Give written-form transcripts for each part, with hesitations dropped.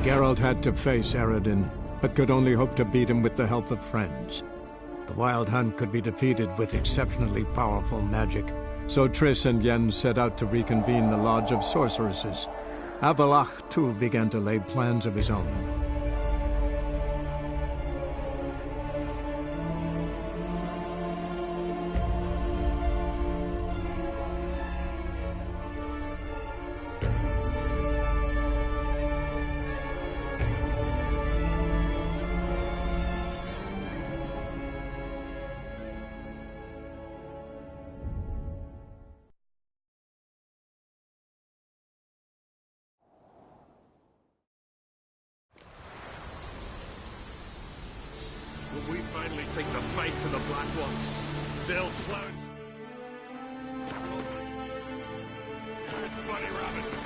Geralt had to face Eredin, but could only hope to beat him with the help of friends. The Wild Hunt could be defeated with exceptionally powerful magic, so Triss and Yen set out to reconvene the Lodge of Sorceresses. Avalach, too, began to lay plans of his own. When we finally take the fight to the Black Ones, they'll close. Good bunny rabbits.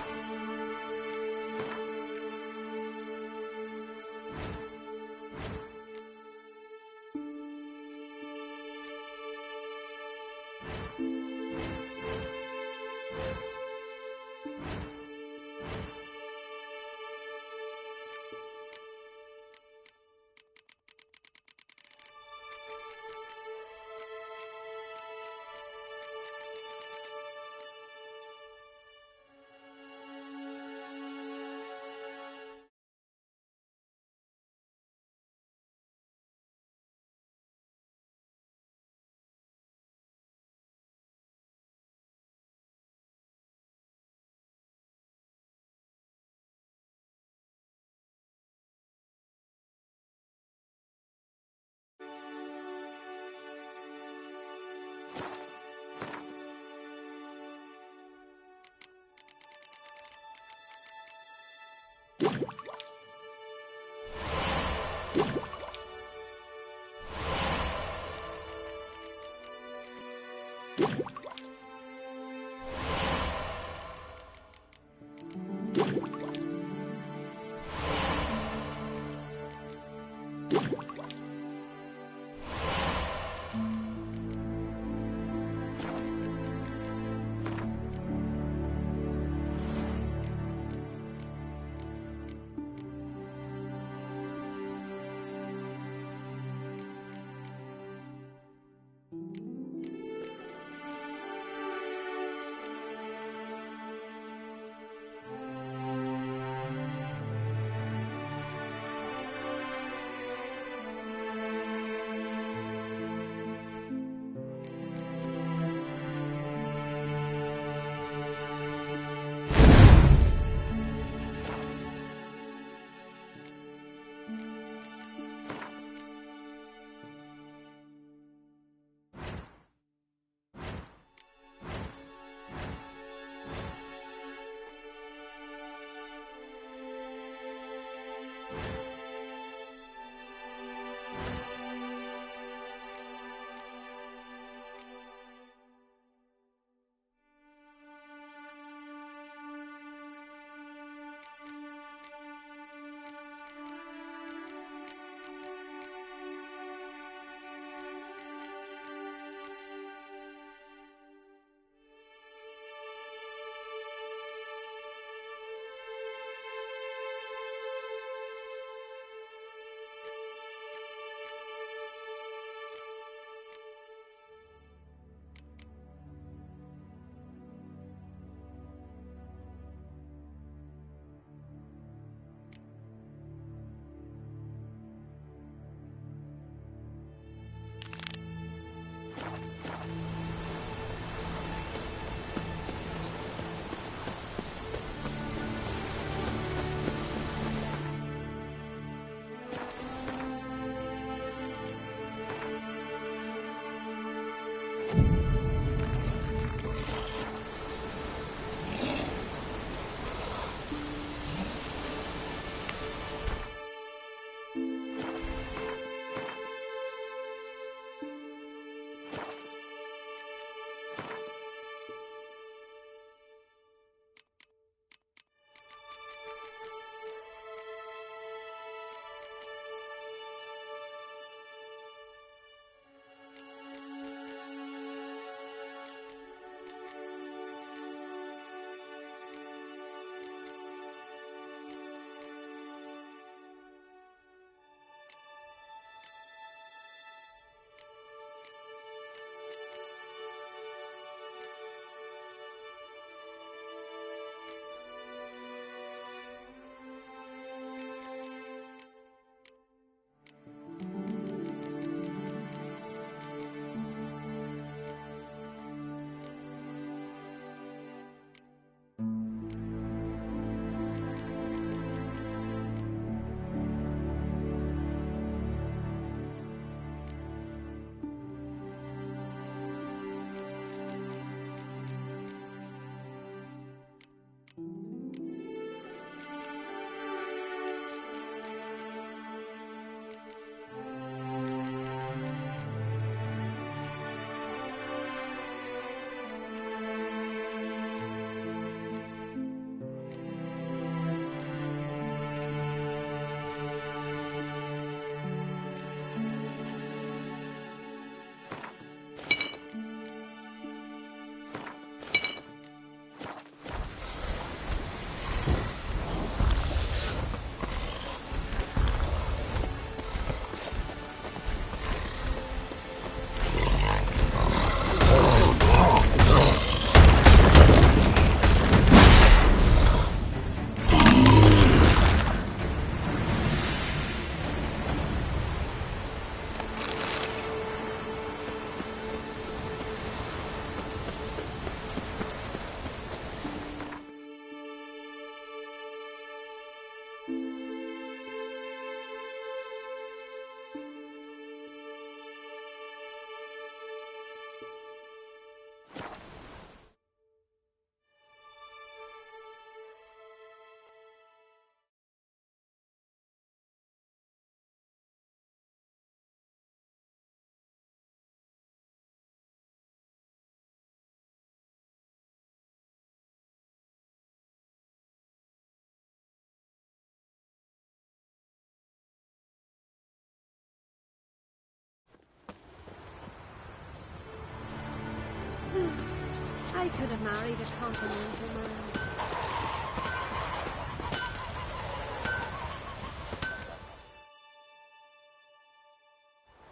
could have married a continental man.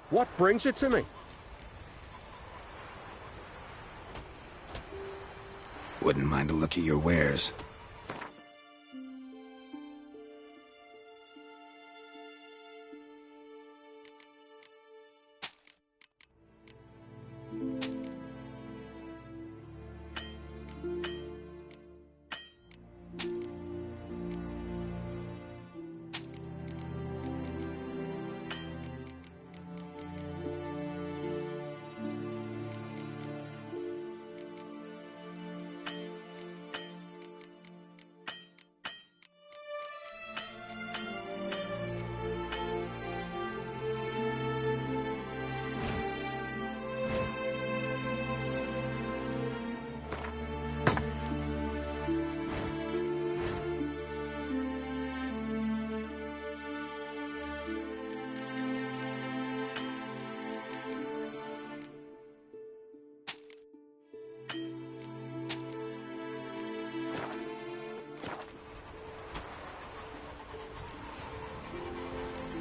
What brings you to me? Wouldn't mind a look at your wares.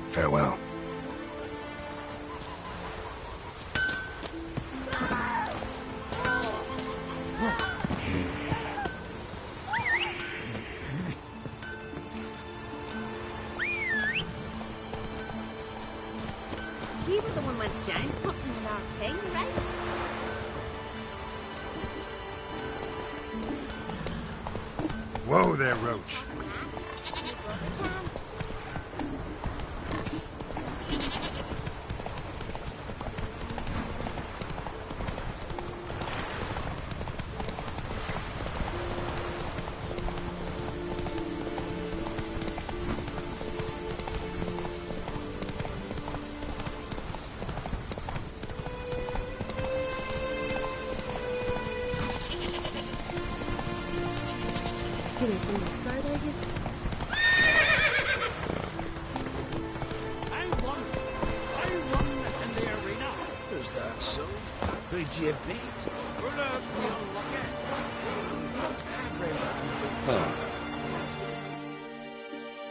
Farewell. You were the one went giant hunting with our king, right? Whoa there, Roach.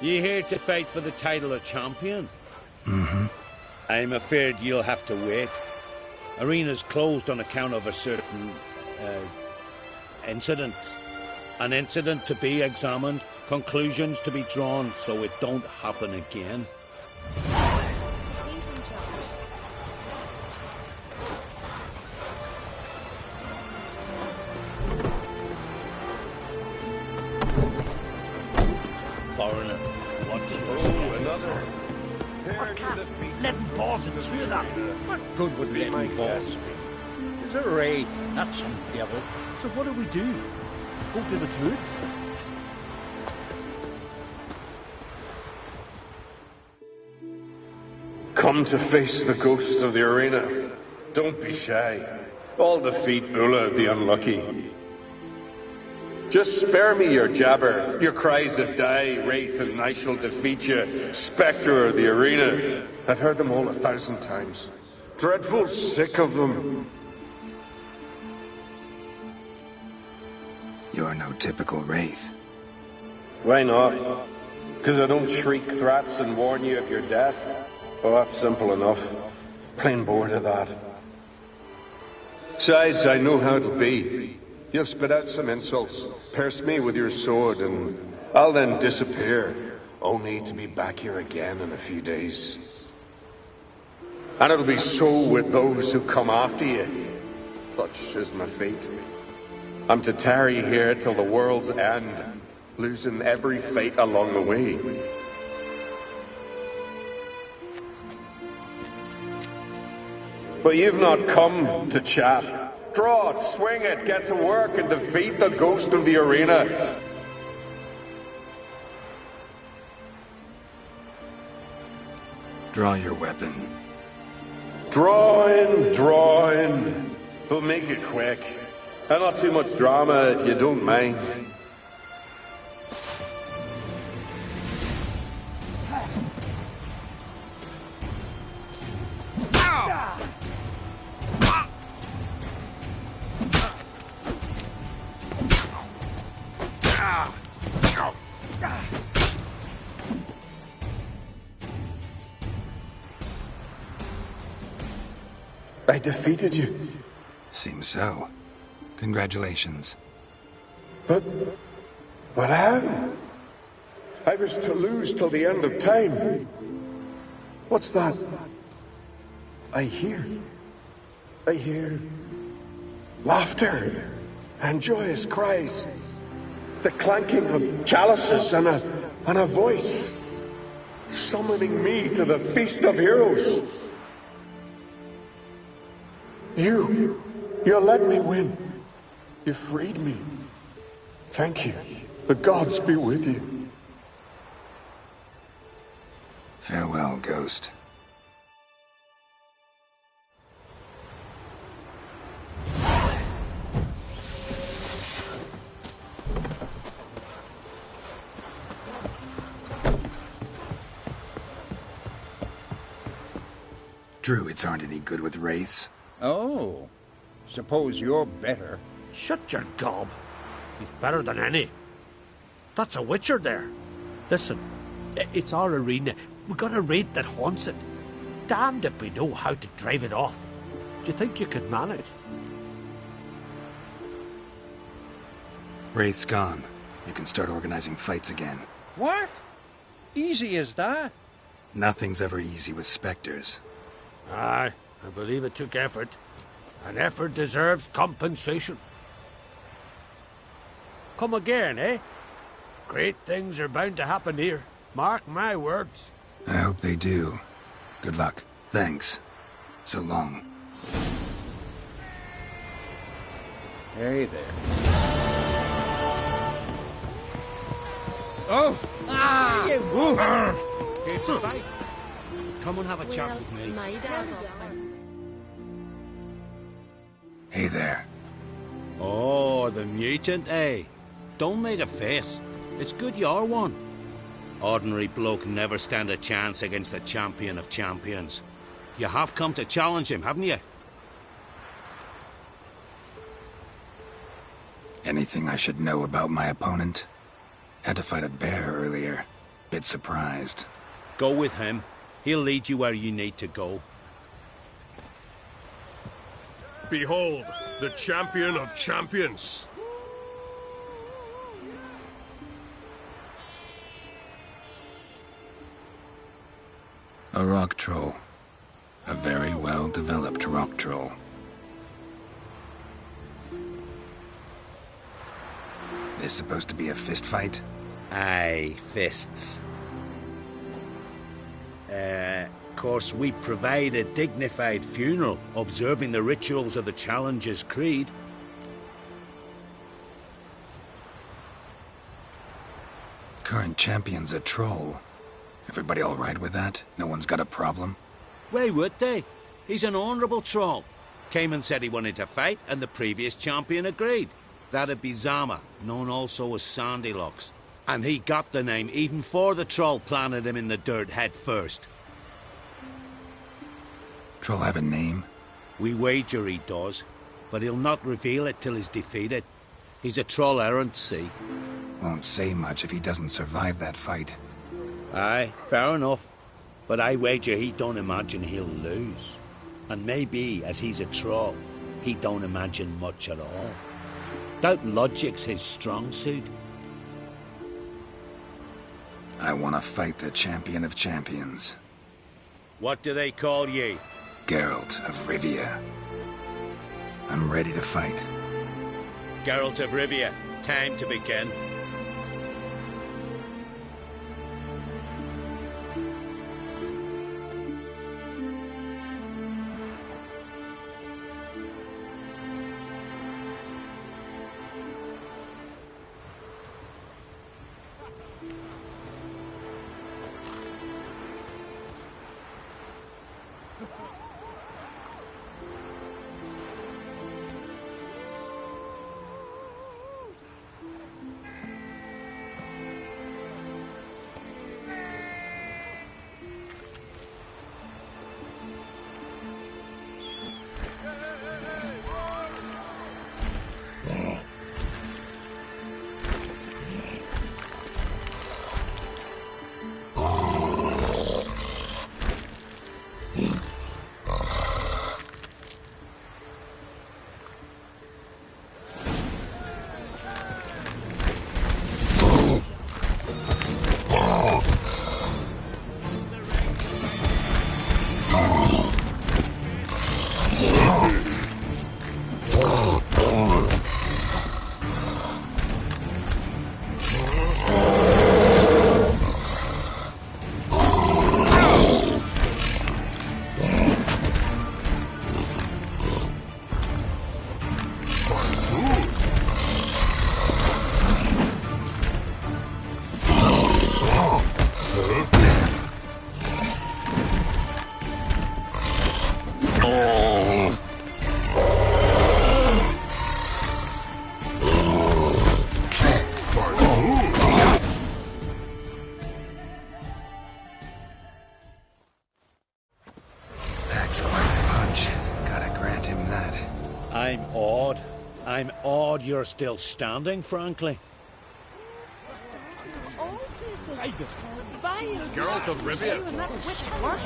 You here to fight for the title of champion? Mm-hmm. I'm afraid you'll have to wait. Arena's closed on account of a certain incident. An incident to be examined, conclusions to be drawn so it don't happen again. He's in charge. Foreigner, what's your status? Cast leaden balls and through that. What good would leaden balls? It's a raid. That's some devil. So what do we do? Go to the troops? Come to face the ghost of the arena. Don't be shy. I'll defeat Ulla the Unlucky. Just spare me your jabber, your cries of die, wraith, and I shall defeat you, spectre of the arena. I've heard them all 1,000 times. Dreadful sick of them. You're no typical wraith. Why not? Because I don't shriek threats and warn you of your death? Well, that's simple enough. Plain bored of that. Besides, I know how it'll be. You'll spit out some insults, pierce me with your sword, and I'll then disappear, only to be back here again in a few days. And it'll be so with those who come after you. Such is my fate. I'm to tarry here till the world's end, losing every fate along the way. But you've not come to chat. Draw it, swing it, get to work and defeat the ghost of the arena. Draw your weapon. Draw in. We'll make it quick. And not too much drama if you don't mind. I defeated you. Seems so. Congratulations. But how? I was to lose till the end of time. What's that? I hear laughter and joyous cries. The clanking of chalices and a voice summoning me to the feast of heroes. You let me win. You freed me. Thank you. The gods be with you. Farewell, Ghost. Druids aren't any good with wraiths. Oh, suppose you're better. Shut your gob. He's better than any. That's a witcher there. Listen, it's our arena. We got a raid that haunts it. Damned if we know how to drive it off. Do you think you could manage? Wraith's gone. You can start organizing fights again. What? Easy as that? Nothing's ever easy with specters. Aye, I believe it took effort. And effort deserves compensation. Come again, eh? Great things are bound to happen here. Mark my words. I hope they do. Good luck. Thanks. So long. Hey there. Oh! Ah! You woman! Here to fight. Come and have a chat with me. My dad's off. Hey there. Oh, the mutant, eh? Don't make a face. It's good you're one. Ordinary bloke never stand a chance against the champion of champions. You have come to challenge him, haven't you? Anything I should know about my opponent? Had to fight a bear earlier. Bit surprised. Go with him. He'll lead you where you need to go. Behold, the champion of champions. A rock troll. A very well-developed rock troll. This supposed to be a fist fight? Aye, fists. Course, we provide a dignified funeral, observing the rituals of the Challenger's Creed. Current champion's a troll. Everybody all right with that? No one's got a problem? Why would they? He's an honourable troll. Came and said he wanted to fight, and the previous champion agreed. That'd be Zama, known also as Sandylocks. And he got the name even before the troll planted him in the dirt head first. Troll have a name? We wager he does, but he'll not reveal it till he's defeated. He's a troll errant, see? Won't say much if he doesn't survive that fight. Aye, fair enough. But I wager he don't imagine he'll lose. And maybe, as he's a troll, he don't imagine much at all. Doubt logic's his strong suit. I want to fight the champion of champions. What do they call ye? Geralt of Rivia. I'm ready to fight. Geralt of Rivia, time to begin. I'm awed you're still standing, frankly. All places. Vile. Geralt of Rivia. And that witch work.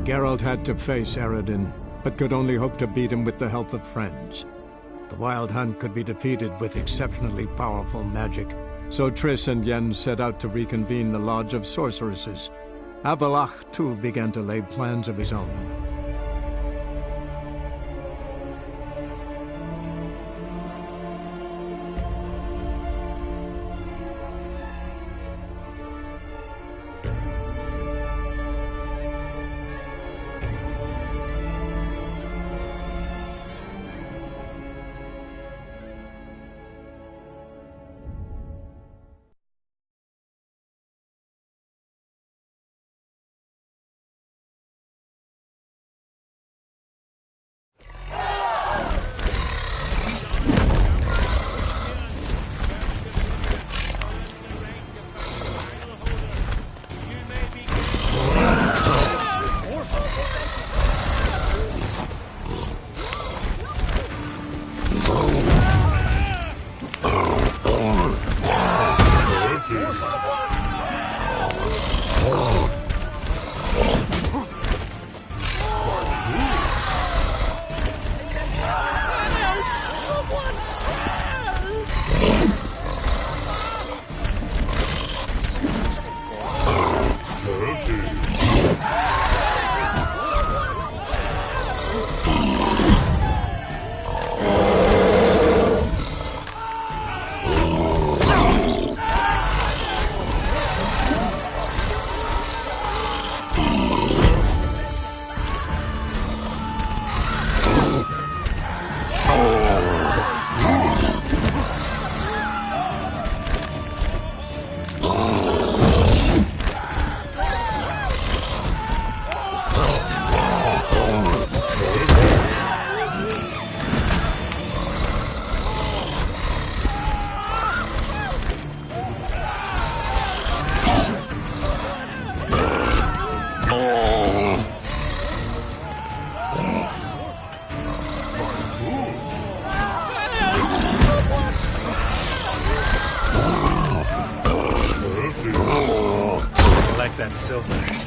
Geralt had to face Eredin, but could only hope to beat him with the help of friends. The Wild Hunt could be defeated with exceptionally powerful magic, so Triss and Yen set out to reconvene the Lodge of Sorceresses. Avalach, too, began to lay plans of his own. That silver.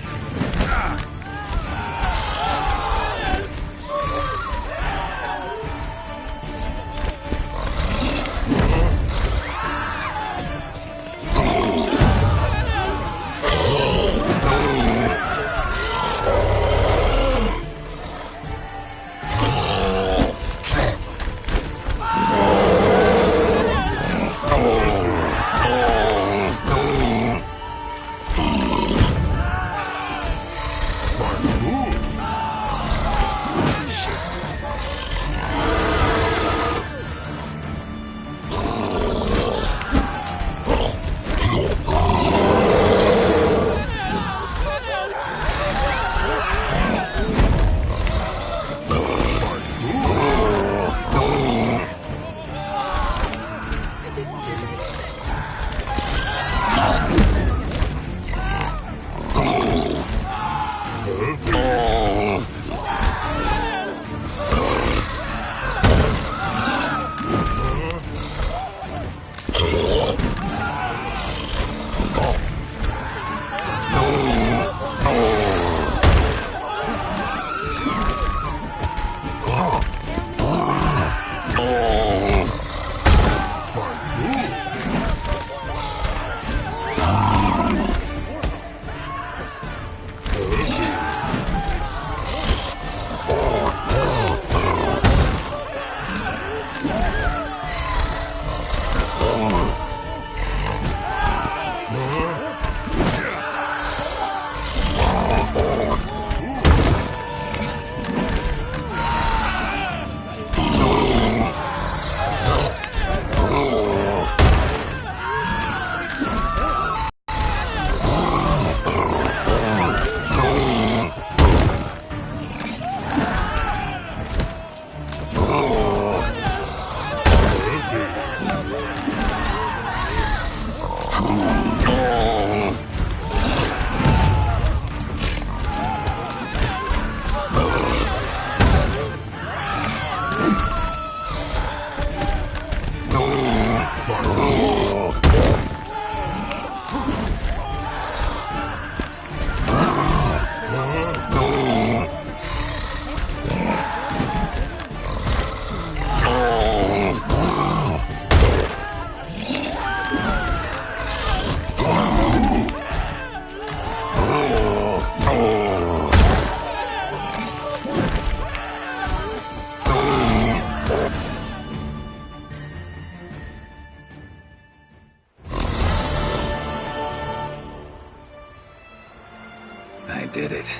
did it.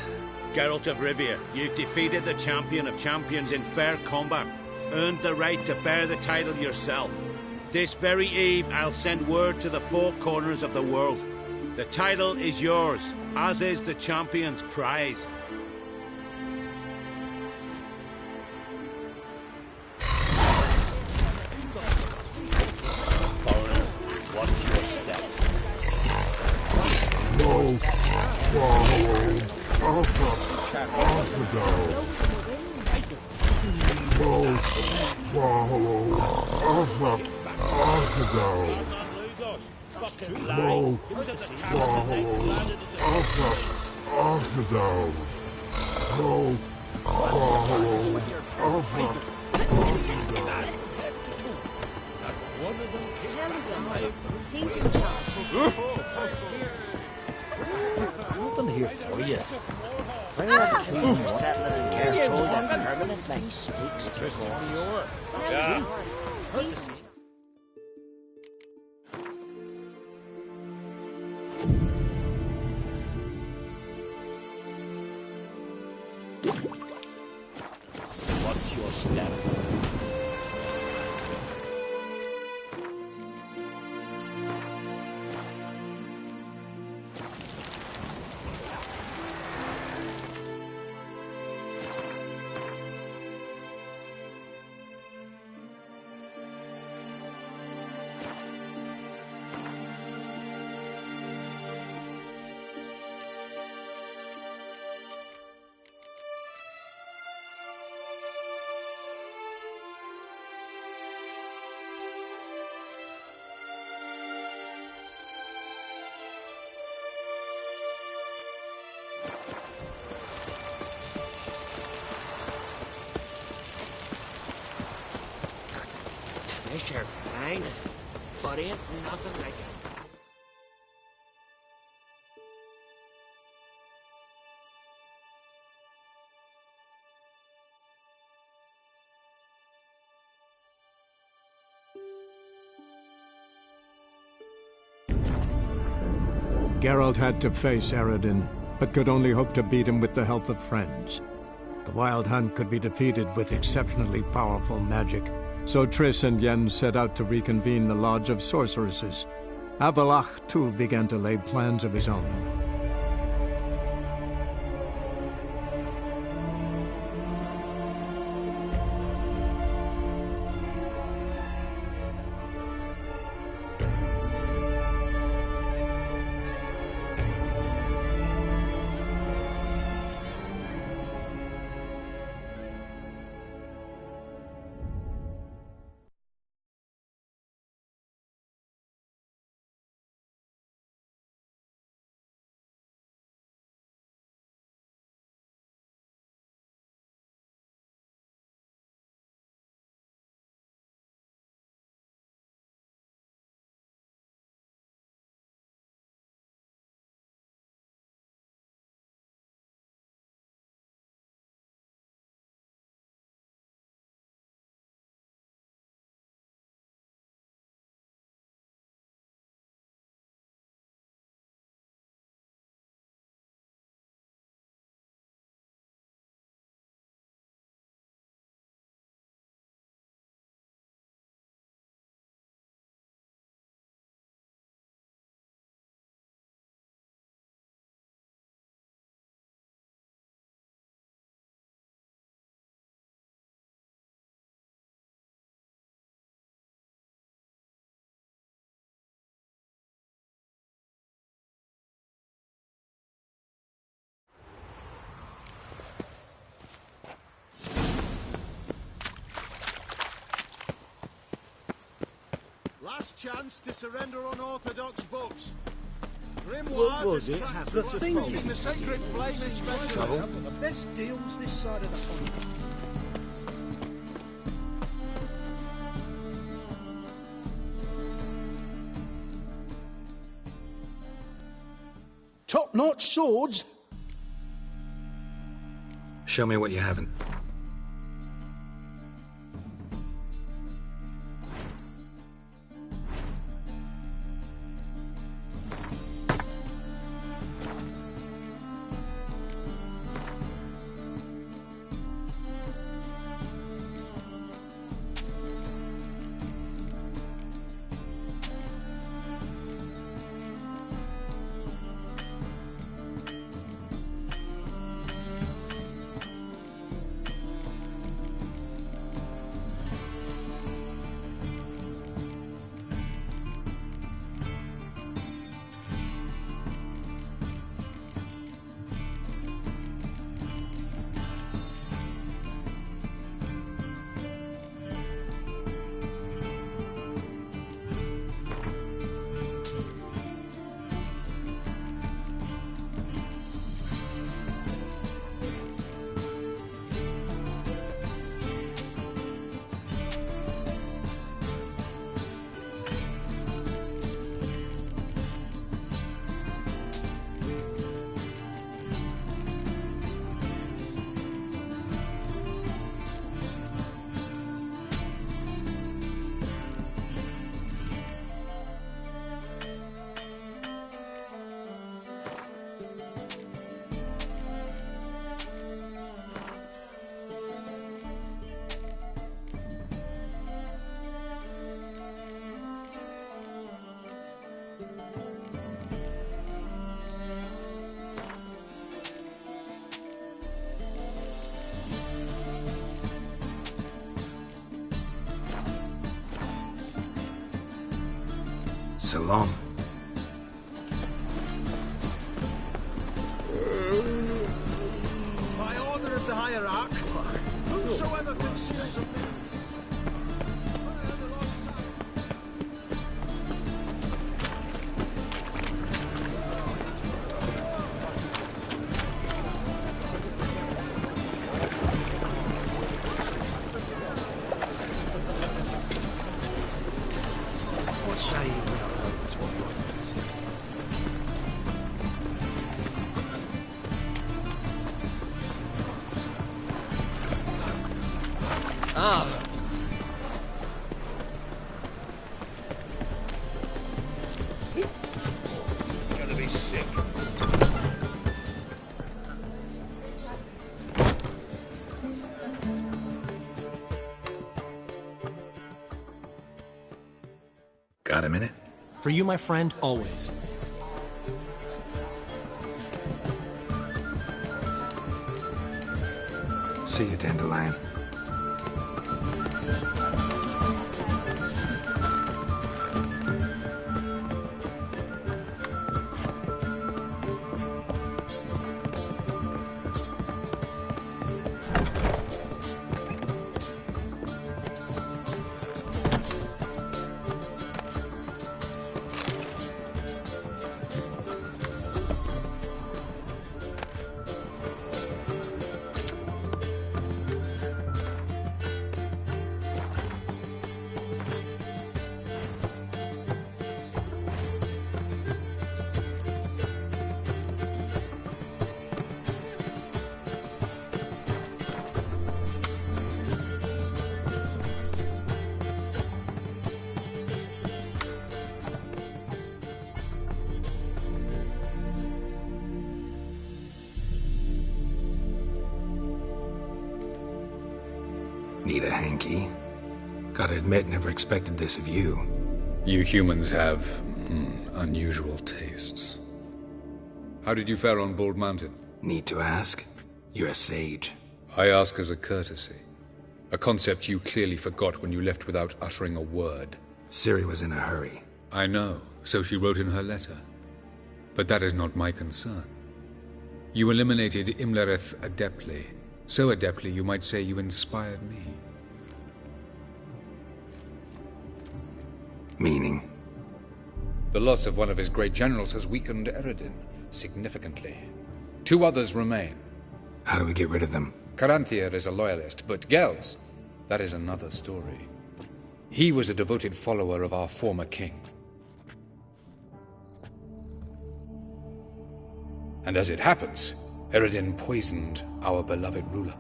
Geralt of Rivia, you've defeated the champion of champions in fair combat. Earned the right to bear the title yourself. This very eve, I'll send word to the four corners of the world. The title is yours, as is the champion's prize. Watch your step. No. Swallow. Off the dough. No. Swallow. Off the dough. No. Swallow. Off the dough. No. Swallow. Off the dough. He's in charge. Nothing here for you. Fair clean for settling and care control that permanently speaks to God. Yeah. Watch your step. Treasure, fine, but ain't nothing like it. Geralt had to face Eredin, but could only hope to beat him with the help of friends. The Wild Hunt could be defeated with exceptionally powerful magic, so Triss and Yen set out to reconvene the Lodge of Sorceresses. Avalach, too, began to lay plans of his own. Last chance to surrender unorthodox books. What was Grimoires it? and tracts The for thing folk is- in the sacred flame especially. Trouble? The best deals this side of the pond. Top-notch swords. Show me what you haven't. So long. By order of the hierarch, whosoever conceals the Gonna be sick. Got a minute? For you, my friend, always. See you, Dandelion. Need a hanky? Gotta admit, never expected this of you. You humans have unusual tastes. How did you fare on Bald Mountain? Need to ask? You're a sage. I ask as a courtesy. A concept you clearly forgot when you left without uttering a word. Ciri was in a hurry. I know, so she wrote in her letter. But that is not my concern. You eliminated Imlerith adeptly. So adeptly, you might say you inspired me. Meaning? The loss of one of his great generals has weakened Eredin significantly. 2 others remain. How do we get rid of them? Caranthier is a loyalist, but Gels, that is another story. He was a devoted follower of our former king. And as it happens, Eredin poisoned our beloved ruler.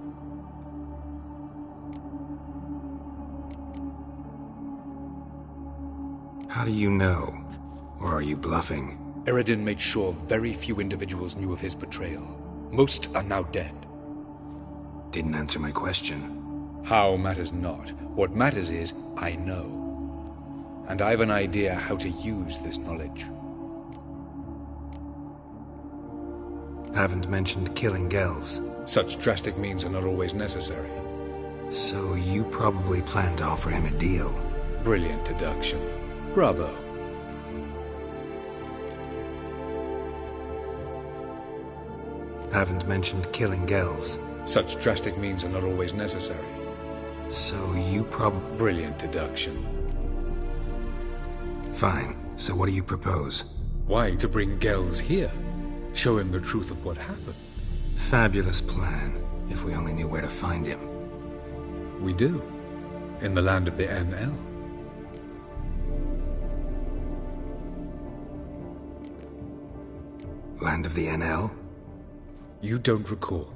How do you know? Or are you bluffing? Eredin made sure very few individuals knew of his betrayal. Most are now dead. Didn't answer my question. How matters not. What matters is, I know. And I've an idea how to use this knowledge. Haven't mentioned killing Gels. Such drastic means are not always necessary. So you probably plan to offer him a deal. Brilliant deduction. Bravo. Haven't mentioned killing Gels. Such drastic means are not always necessary. So you probably... Brilliant deduction. Fine. So what do you propose? Why, to bring Gels here. Show him the truth of what happened. Fabulous plan, if we only knew where to find him. We do. In the land of the NL. Land of the NL? You don't recall.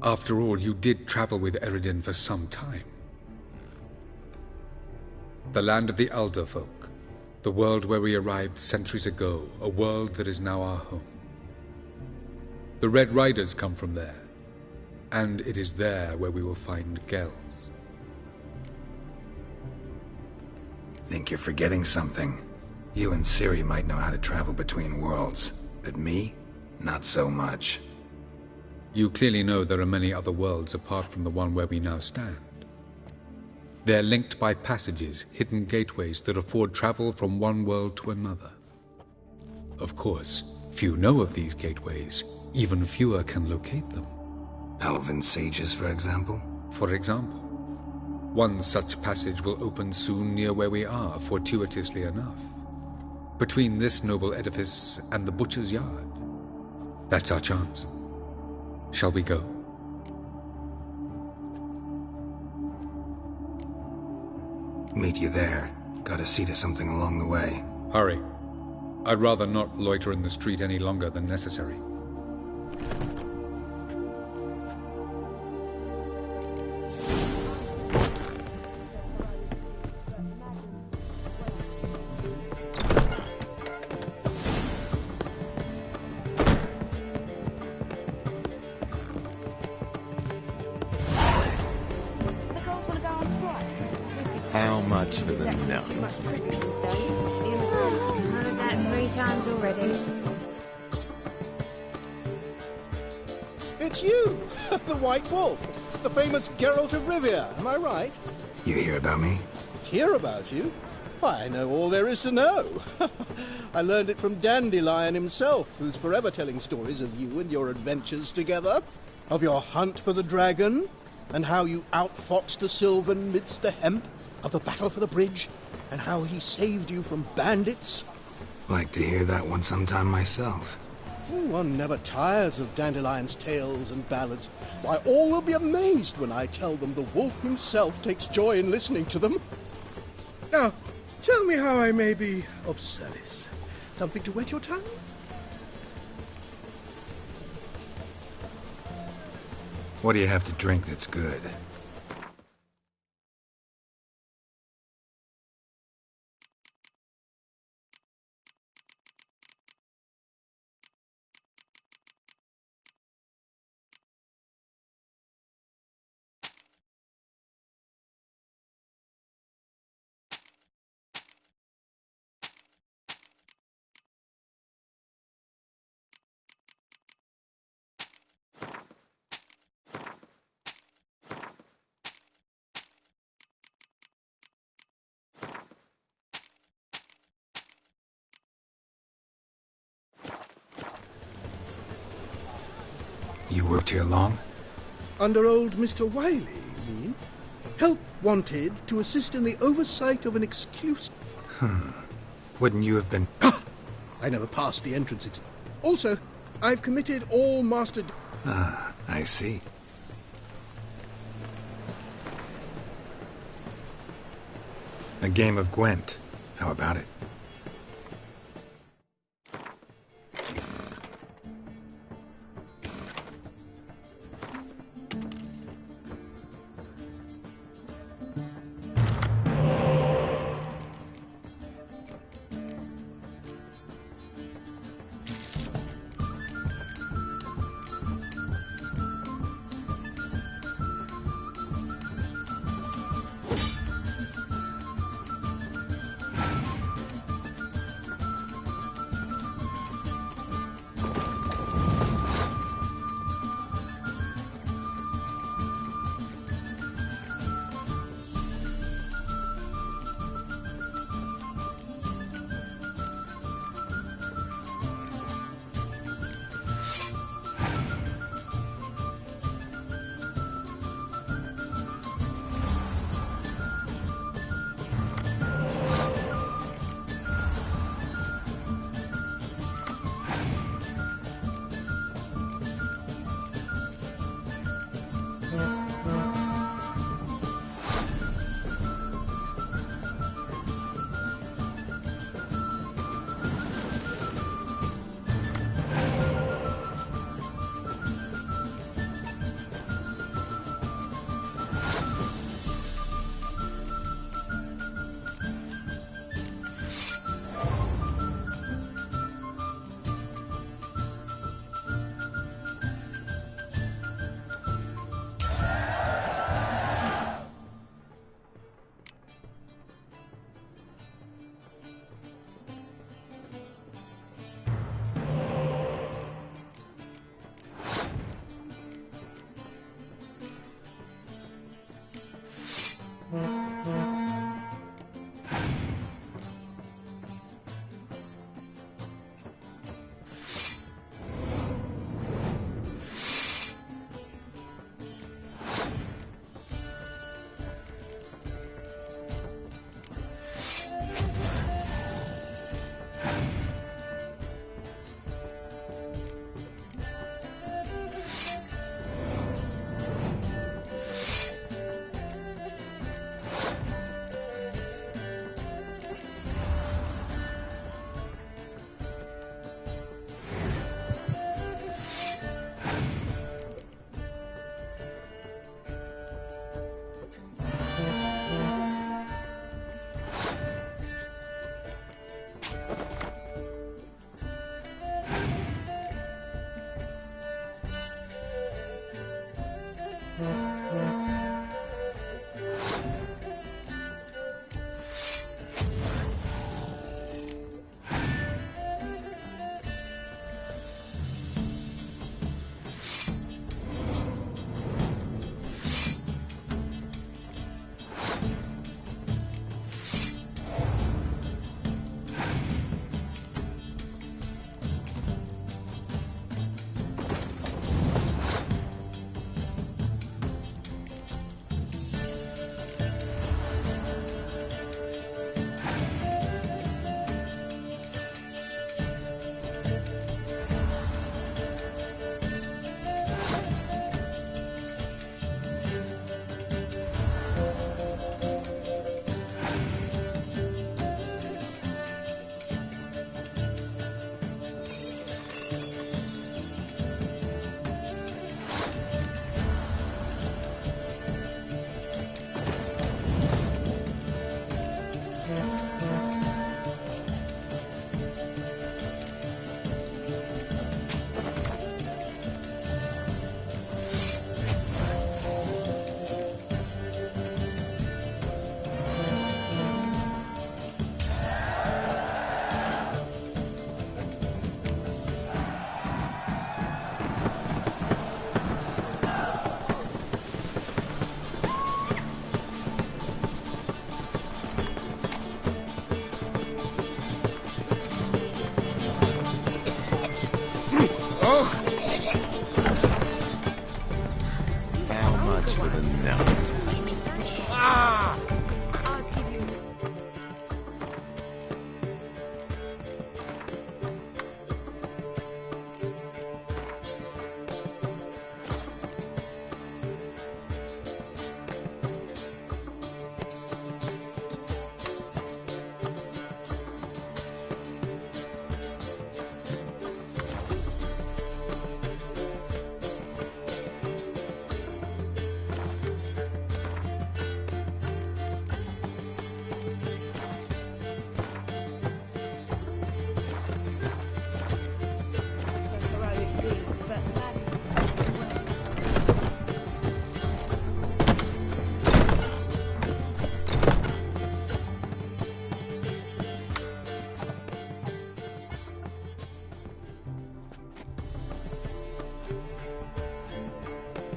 After all, you did travel with Eredin for some time. The land of the Alder folk. The world where we arrived centuries ago. A world that is now our home. The Red Riders come from there. And it is there where we will find Gels. Think you're forgetting something. You and Ciri might know how to travel between worlds. But me? Not so much. You clearly know there are many other worlds apart from the one where we now stand. They're linked by passages, hidden gateways that afford travel from one world to another. Of course, few know of these gateways. Even fewer can locate them. Elven sages, for example? For example. One such passage will open soon near where we are, fortuitously enough. Between this noble edifice and the butcher's yard. That's our chance. Shall we go? Meet you there. Gotta see to something along the way. Hurry. I'd rather not loiter in the street any longer than necessary. How much for them now? Heard that 3 times already. It's you! The White Wolf! The famous Geralt of Rivia, am I right? You hear about me? Hear about you? Why, I know all there is to know. I learned it from Dandelion himself, who's forever telling stories of you and your adventures together. Of your hunt for the dragon, and how you outfoxed the Sylvan midst the hemp. Of the battle for the bridge, and how he saved you from bandits. Like to hear that one sometime myself. Oh, one never tires of Dandelion's tales and ballads. Why, all will be amazed when I tell them the wolf himself takes joy in listening to them. Now, tell me how I may be of service. Something to wet your tongue? What do you have to drink that's good? You worked here long? Under old Mr. Wiley, you mean? Help wanted to assist in the oversight of an exclusive... Wouldn't you have been... I never passed the entrance exam. Also, I've committed all master... Ah, I see. A game of Gwent. How about it?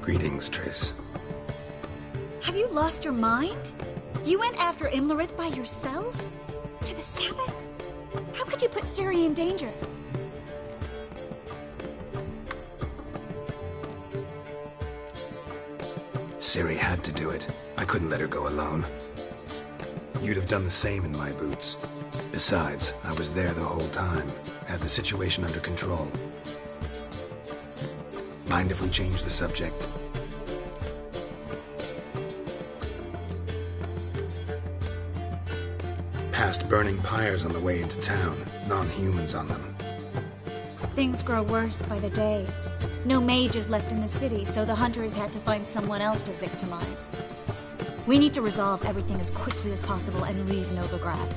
Greetings, Triss. Have you lost your mind? You went after Imlerith by yourselves? To the Sabbath? How could you put Ciri in danger? Ciri had to do it. I couldn't let her go alone. You'd have done the same in my boots. Besides, I was there the whole time. Had the situation under control. Mind if we change the subject? Past burning pyres on the way into town. Non-humans on them. Things grow worse by the day. No mages left in the city, so the hunters had to find someone else to victimize. We need to resolve everything as quickly as possible and leave Novigrad.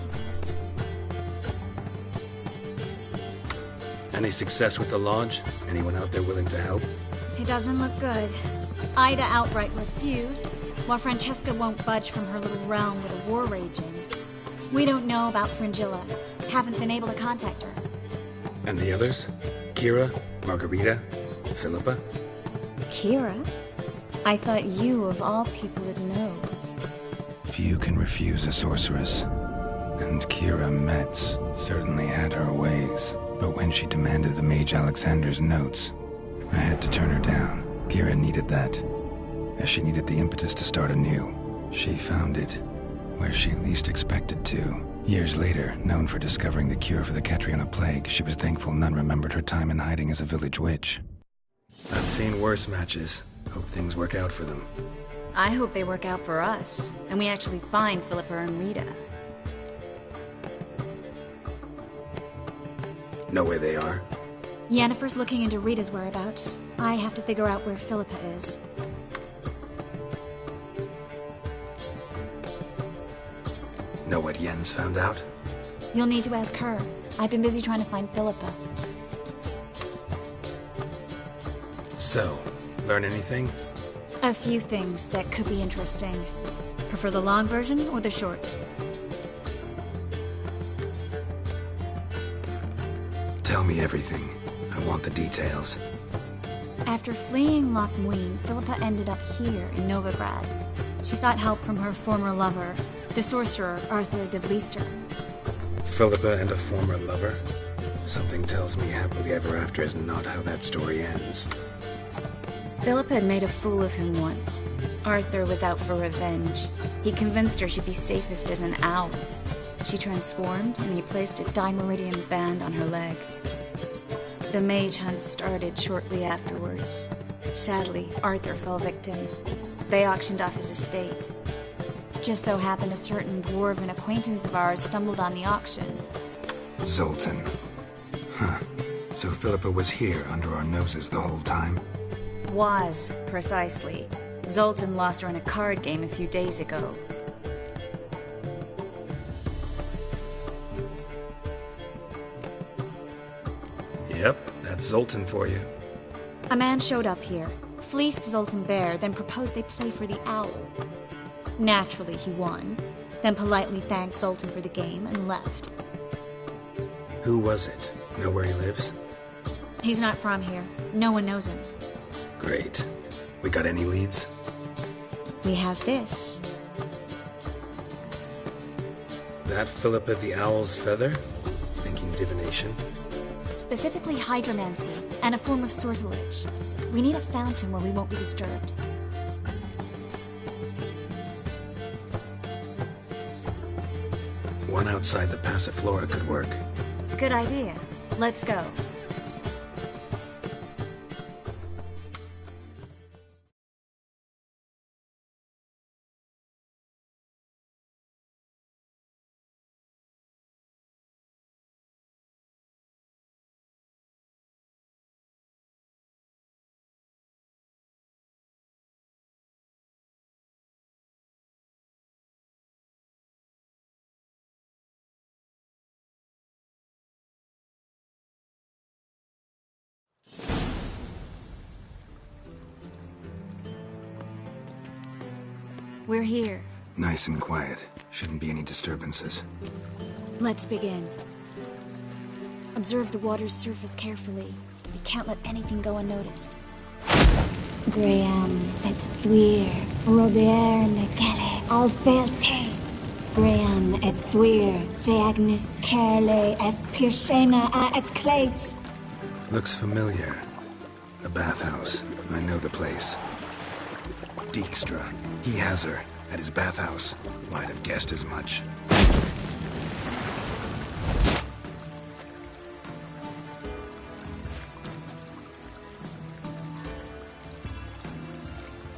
Any success with the lodge? Anyone out there willing to help? It doesn't look good. Ida outright refused, while Francesca won't budge from her little realm with a war raging. We don't know about Fringilla. Haven't been able to contact her. And the others? Kira? Margarita? Philippa? Kira? I thought you, of all people, would know. Few can refuse a sorceress. And Kira Metz certainly had her ways. But when she demanded the Mage Alexander's notes, I had to turn her down. Kira needed that, as she needed the impetus to start anew. She found it where she least expected to. Years later, known for discovering the cure for the Catriona plague, she was thankful none remembered her time in hiding as a village witch. I've seen worse matches. Hope things work out for them. I hope they work out for us, and we actually find Philippa and Rita. Know where they are? Yennefer's looking into Rita's whereabouts. I have to figure out where Philippa is. Know what Yen's found out? You'll need to ask her. I've been busy trying to find Philippa. So, learn anything? A few things that could be interesting. Prefer the long version or the short? Tell me everything. I want the details. After fleeing Loch Muin, Philippa ended up here in Novigrad. She sought help from her former lover, the sorcerer Arthur de Vlister. Philippa and a former lover? Something tells me happily ever after is not how that story ends. Philippa had made a fool of him once. Arthur was out for revenge. He convinced her she'd be safest as an owl. She transformed, and he placed a Dimeridian band on her leg. The mage hunt started shortly afterwards. Sadly, Arthur fell victim. They auctioned off his estate. Just so happened a certain dwarven acquaintance of ours stumbled on the auction. Zoltan. Huh. So Philippa was here under our noses the whole time? Was, precisely. Zoltan lost her in a card game a few days ago. Yep, that's Zoltan for you. A man showed up here, fleeced Zoltan bare, then proposed they play for the owl. Naturally, he won, then politely thanked Zoltan for the game and left. Who was it? Know where he lives? He's not from here. No one knows him. Great. We got any leads? We have this. That Philippa the Owl's feather? Thinking divination? Specifically hydromancy, and a form of sortilege. We need a fountain where we won't be disturbed. One outside the Passiflora could work. Good idea. Let's go. We're here. Nice and quiet. Shouldn't be any disturbances. Let's begin. Observe the water's surface carefully. We can't let anything go unnoticed. Graham et thuir, Robert Megale, Alfelte. Graham et thuir, Deagnis Kerle, es Pirshena a es Clace. Looks familiar. The bathhouse. I know the place. Dijkstra. He has her at his bathhouse. Might have guessed as much.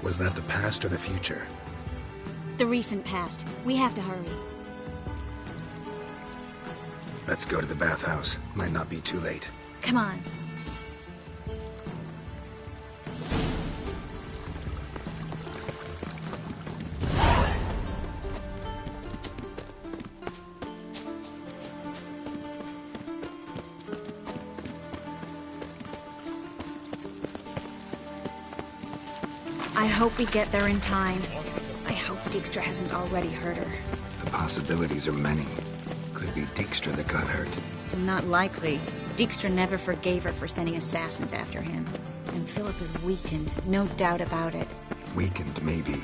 Was that the past or the future? The recent past. We have to hurry. Let's go to the bathhouse. Might not be too late. Come on. I hope we get there in time. I hope Dijkstra hasn't already hurt her. The possibilities are many. Could be Dijkstra that got hurt. Not likely. Dijkstra never forgave her for sending assassins after him. And Philip is weakened, no doubt about it. Weakened, maybe,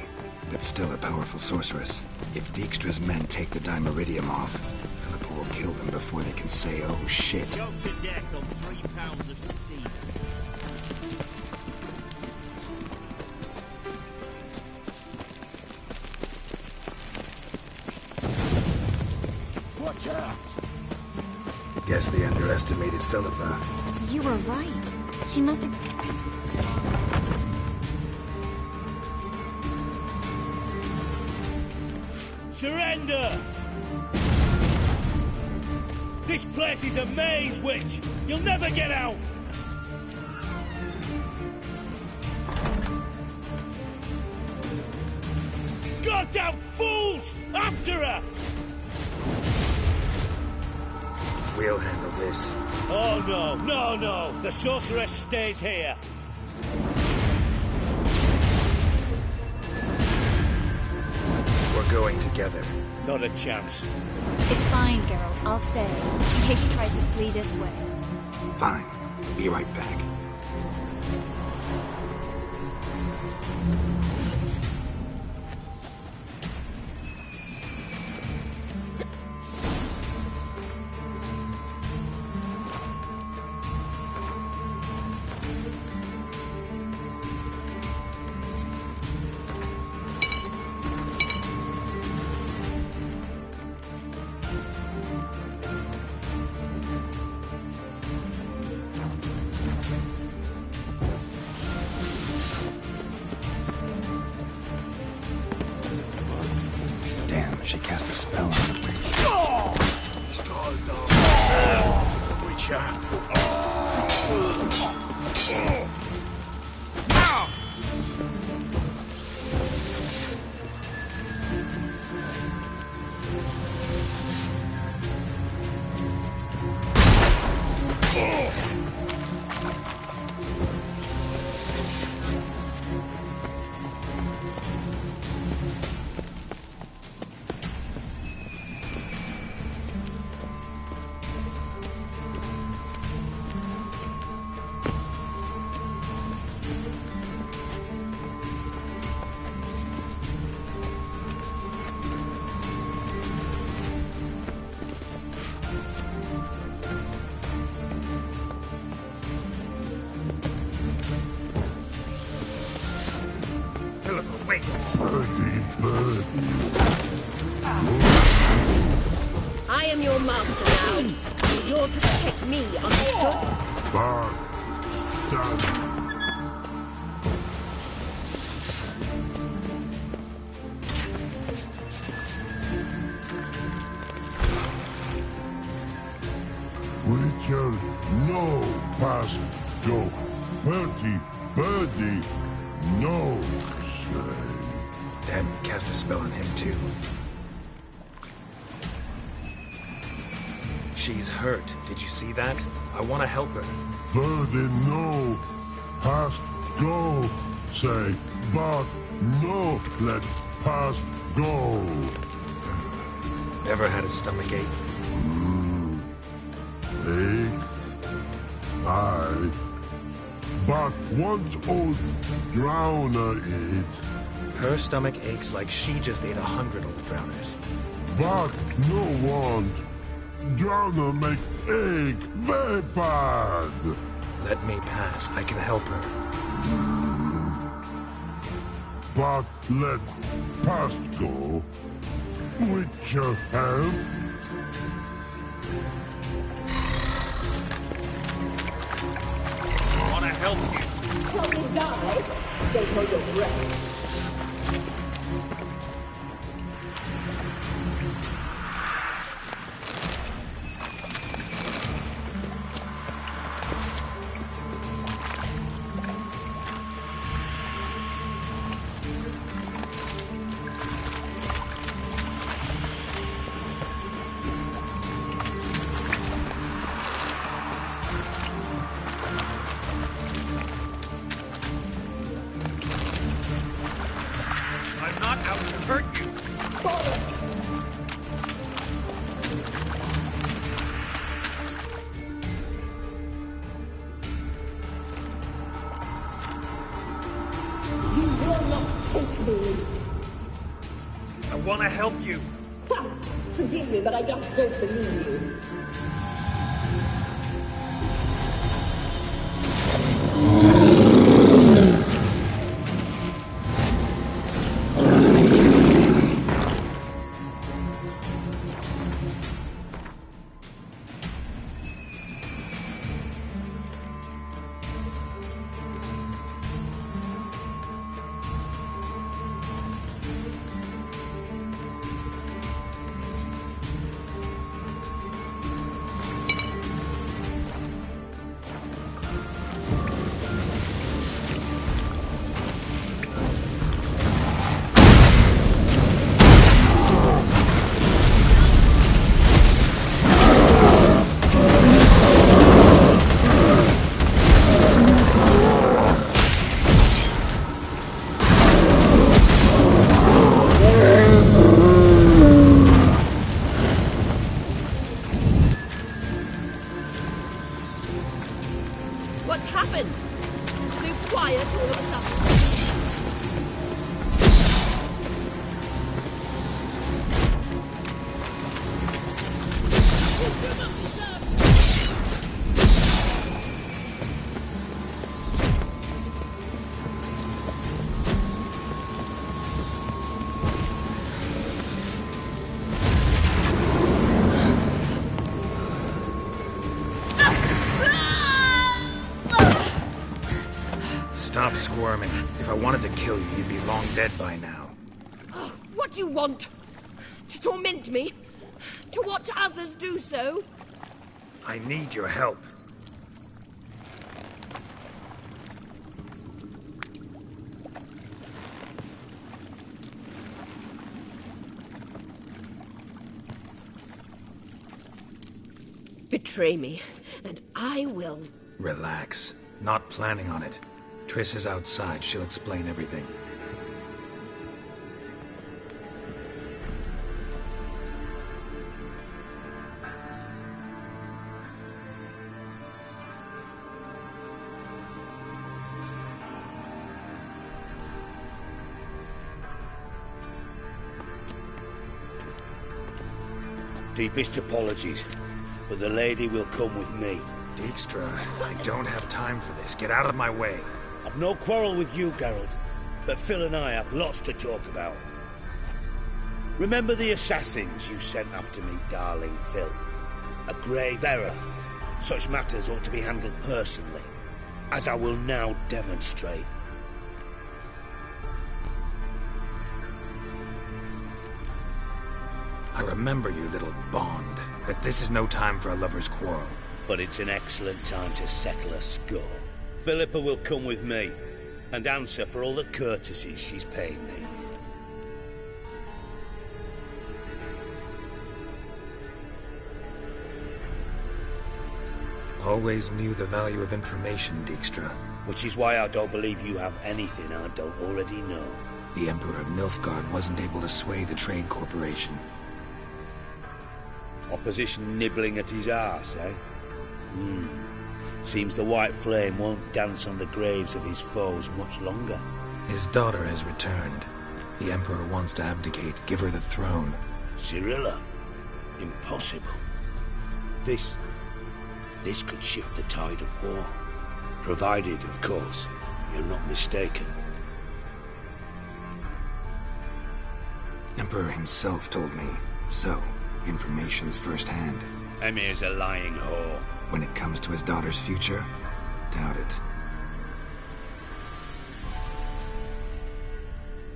but still a powerful sorceress. If Dijkstra's men take the Dimeridium off, Philippa will kill them before they can say, oh shit. Choked to death on 3 pounds of steam. Watch out! Guess they underestimated Philippa. You were right. She must have... Surrender! This place is a maze, witch! You'll never get out! Goddamn fools! After her! We'll handle this. Oh no, no, no! The sorceress stays here! We're going together. Not a chance. It's fine, Geralt. I'll stay. In case she tries to flee this way. Fine. Be right back. She cast a spell on the I am your master now. You're to protect me, understood? Witcher, no past go. Birdie, no say. Damn it, cast a spell on him too. She's hurt. Did you see that? I want to help her. Birdie, no past go say, but no let past go. Never had a stomachache. I but once old drowner eat. Her stomach aches like she just ate 100 old drowners. But no want. Drowner make egg very bad. Let me pass. I can help her. But let past go. With your help. I want to help you. Help me die? Don't hold your breath. I'm not out to hurt you. You will not take me. I want to help you. Ha! Forgive me, but I just don't believe you. What's happened? So quiet all of a sudden. Stop squirming. If I wanted to kill you, you'd be long dead by now. What do you want? To torment me? To watch others do so? I need your help. Betray me, and I will. Relax. Not planning on it. Triss is outside. She'll explain everything. Deepest apologies, but the lady will come with me. Dijkstra, I don't have time for this. Get out of my way. I've no quarrel with you, Geralt, but Phil and I have lots to talk about. Remember the assassins you sent after me, darling Phil? A grave error. Such matters ought to be handled personally, as I will now demonstrate. I remember you, little Bond, but this is no time for a lover's quarrel. But it's an excellent time to settle a score. Philippa will come with me, and answer for all the courtesies she's paid me. Always knew the value of information, Dijkstra. Which is why I don't believe you have anything I don't already know. The Emperor of Nilfgaard wasn't able to sway the Trade Corporation. Opposition nibbling at his arse, eh? Seems the white flame won't dance on the graves of his foes much longer. His daughter has returned. The Emperor wants to abdicate, give her the throne. Cyrilla? Impossible. This could shift the tide of war. Provided, of course, you're not mistaken. Emperor himself told me. So, information's firsthand. Emir's a lying whore. When it comes to his daughter's future, doubt it.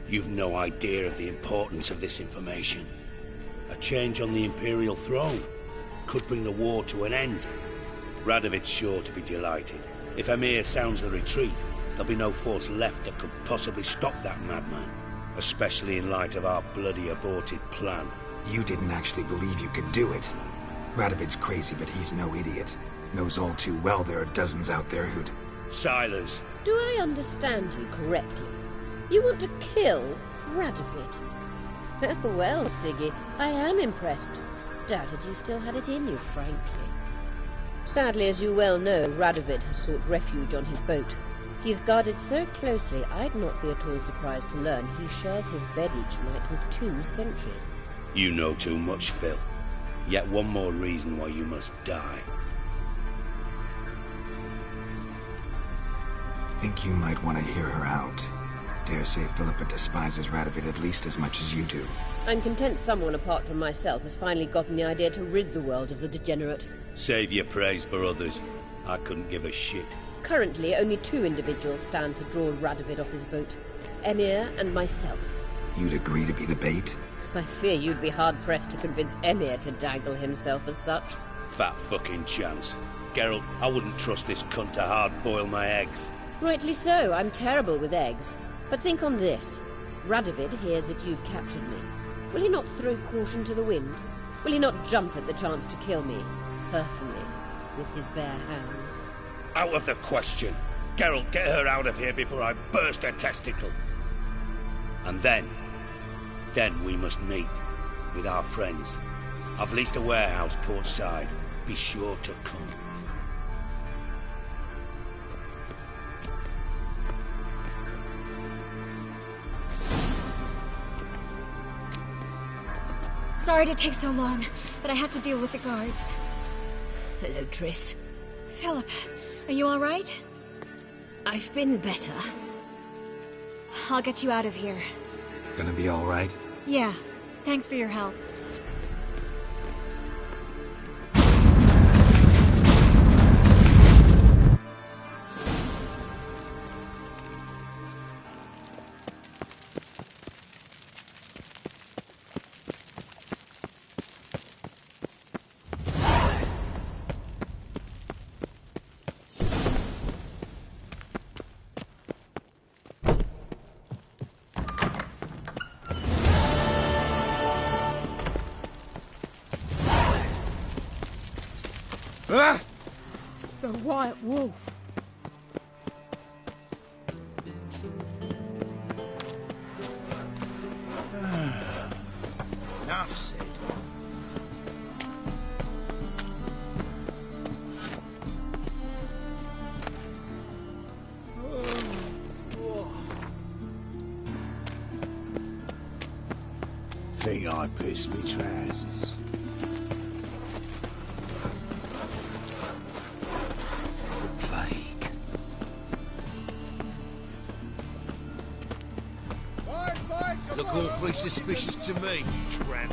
You've no idea of the importance of this information. A change on the Imperial throne could bring the war to an end. Radovid's sure to be delighted. If Emir sounds the retreat, there'll be no force left that could possibly stop that madman. Especially in light of our bloody aborted plan. You didn't actually believe you could do it. Radovid's crazy, but he's no idiot. Knows all too well there are dozens out there who'd... Silence. Do I understand you correctly? You want to kill Radovid? Well, Siggy, I am impressed. Doubted you still had it in you, frankly. Sadly, as you well know, Radovid has sought refuge on his boat. He's guarded so closely, I'd not be at all surprised to learn he shares his bed each night with 2 sentries. You know too much, Phil. Yet one more reason why you must die. Think you might want to hear her out. Dare say Philippa despises Radovid at least as much as you do. I'm content someone apart from myself has finally gotten the idea to rid the world of the degenerate. Save your praise for others. I couldn't give a shit. Currently, only 2 individuals stand to draw Radovid off his boat. Emir and myself. You'd agree to be the bait? I fear you'd be hard-pressed to convince Emir to dangle himself as such. Fat fucking chance. Geralt, I wouldn't trust this cunt to hard-boil my eggs. Rightly so, I'm terrible with eggs. But think on this. Radovid hears that you've captured me. Will he not throw caution to the wind? Will he not jump at the chance to kill me, personally, with his bare hands? Out of the question. Geralt, get her out of here before I burst her testicle. And then we must meet with our friends. I've leased a warehouse portside. Be sure to come. Sorry to take so long, but I had to deal with the guards. Hello, Triss. Philip, are you all right? I've been better. I'll get you out of here. Gonna be all right? Yeah. Thanks for your help. Ah! The White Wolf. Enough said. Think I pissed me trousers. Look awfully suspicious to me, tramp.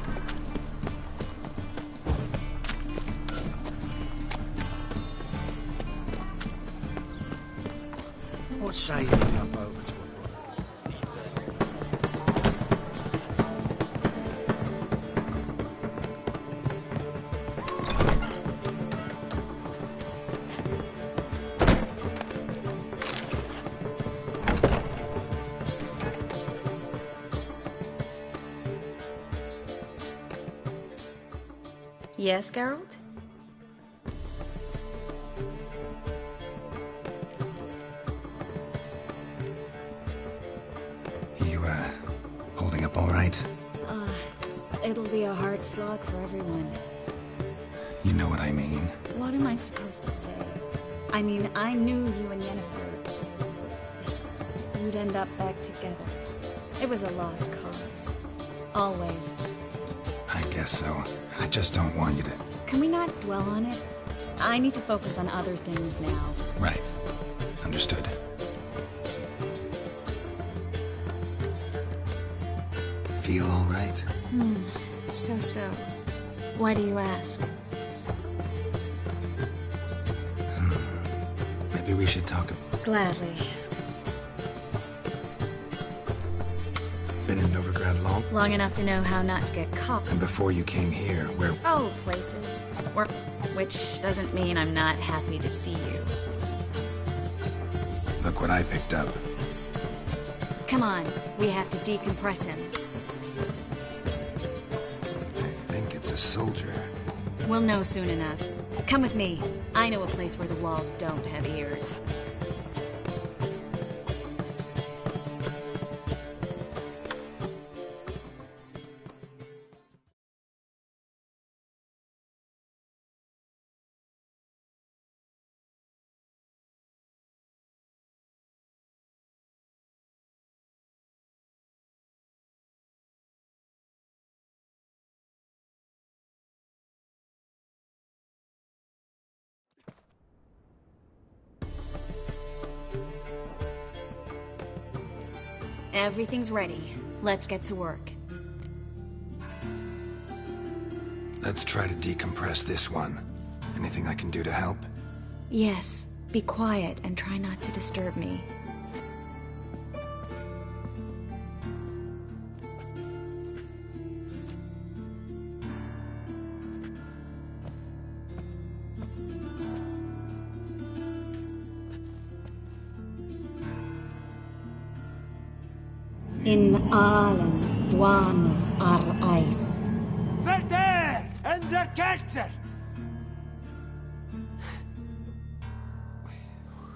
What say you jump over to a prophet? Yes, Geralt? You, holding up all right? It'll be a hard slog for everyone. You know what I mean. What am I supposed to say? I mean, I knew you and Yennefer. You'd end up back together. It was a lost cause. Always. I guess so. I just don't want you to... Can we not dwell on it? I need to focus on other things now. Right. Understood. Feel all right? So. Why do you ask? Maybe we should talk... Gladly. Been in Novigrad long? Long enough to know how not to get caught. And before you came here, where... Oh, places. Which doesn't mean I'm not happy to see you. Look what I picked up. Come on, we have to decompress him. I think it's a soldier. We'll know soon enough. Come with me. I know a place where the walls don't have ears. Everything's ready. Let's get to work. Let's try to decompress this one. Anything I can do to help? Yes. Be quiet and try not to disturb me. In allen dwana ar eis. Verde and the Kelter!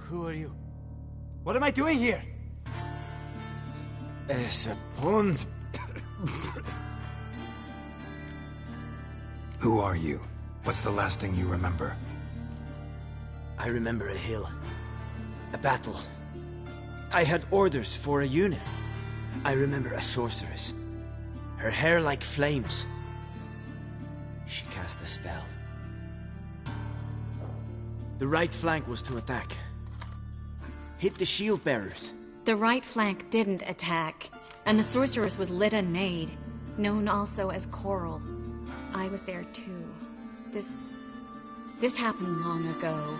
Who are you? What am I doing here? Es a pond. Who are you? What's the last thing you remember? I remember a hill. A battle. I had orders for a unit. I remember a sorceress. Her hair like flames. She cast a spell. The right flank was to attack. Hit the shield bearers. The right flank didn't attack, and the sorceress was Lyta Nade, known also as Coral. I was there too. This happened long ago.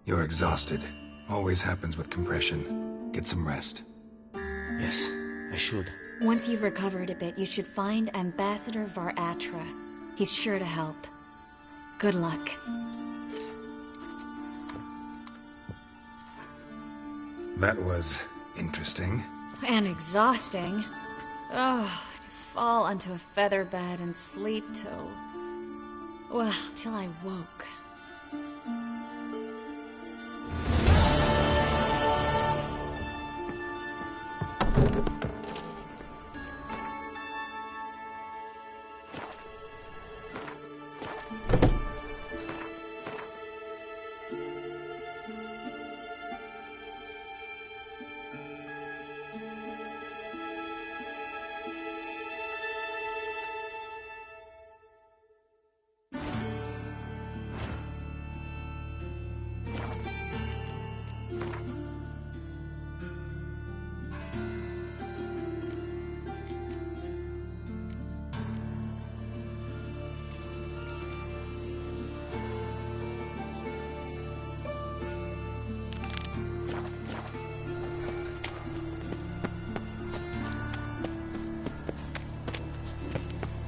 You're exhausted. Always happens with compression. Get some rest. Yes, I should. Once you've recovered a bit, you should find Ambassador Varatra. He's sure to help. Good luck. That was interesting. And exhausting. Oh, to fall onto a feather bed and sleep till... well, till I woke.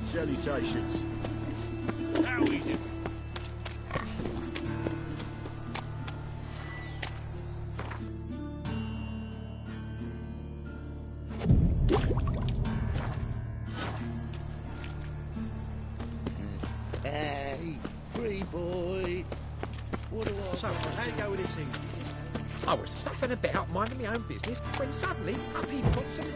Salutations. How easy. Hey, free boy. What do I... So, how you go with this thing? I was faffing about, minding my own business, when suddenly, up he pops and...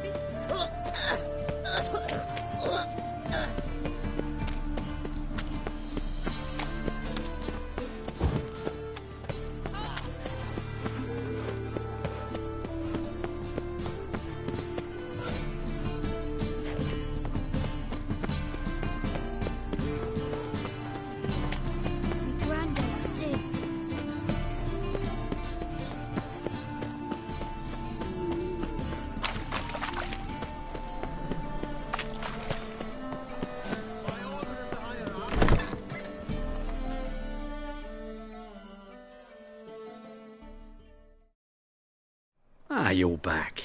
you're back.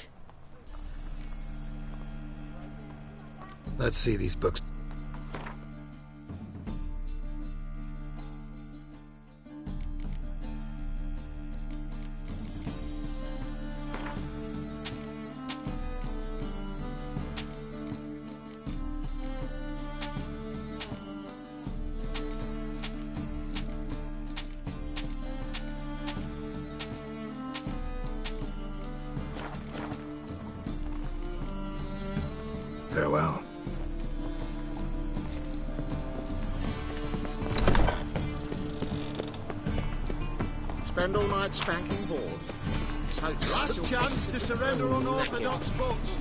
Let's see these books. Farewell. Spend all night spanking board. So last chance to surrender unorthodox books.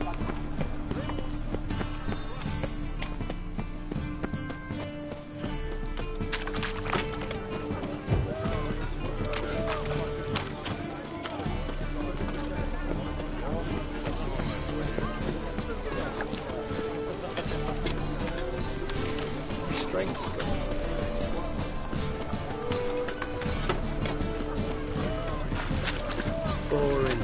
Boring.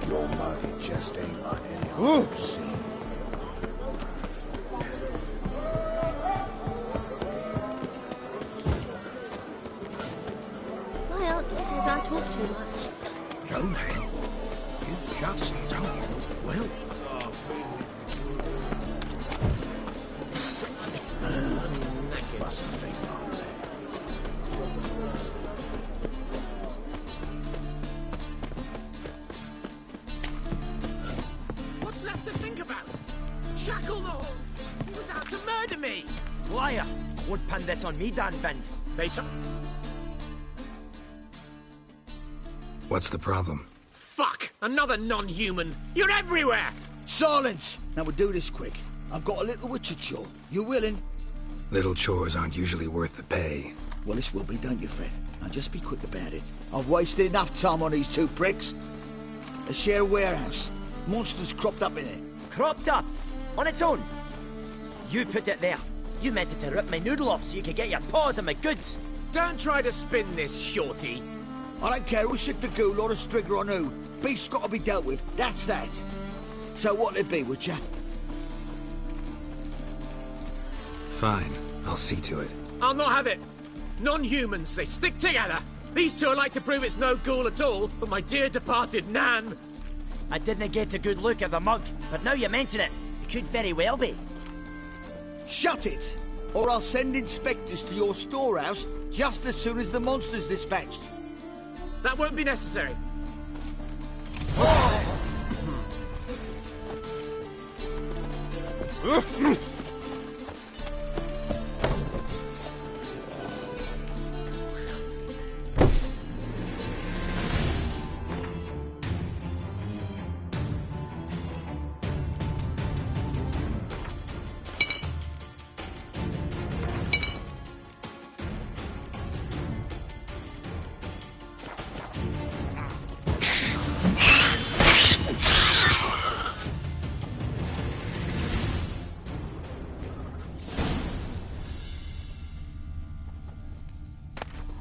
Your market just ain't like any other I've seen. My auntie says I talk too much. Young man, you just don't look well. Mustn't think like that. What's left to think about? Shackle the horse! He was out to murder me! Liar! Won't pin this on me, Dan Vin. Later. What's the problem? Fuck! Another non-human! You're everywhere! Silence! Now we'll do this quick. I've got a little witcher chore. You willing? Little chores aren't usually worth the pay. Well, this will be, don't you, Fred? Now just be quick about it. I've wasted enough time on these two pricks. They share a warehouse. Monsters cropped up in it. Cropped up? On its own? You put it there. You meant it to rip my noodle off so you could get your paws on my goods. Don't try to spin this, shorty. I don't care who shook the ghoul or the strigger on who. Beast's got to be dealt with. That's that. So what'll it be, Witcher? Fine, I'll see to it. I'll not have it. Non-humans, they stick together. These two are like to prove it's no ghoul at all, but my dear departed Nan. I didn't get a good look at the mug, but now you mention it, it could very well be. Shut it! Or I'll send inspectors to your storehouse just as soon as the monster's dispatched. That won't be necessary.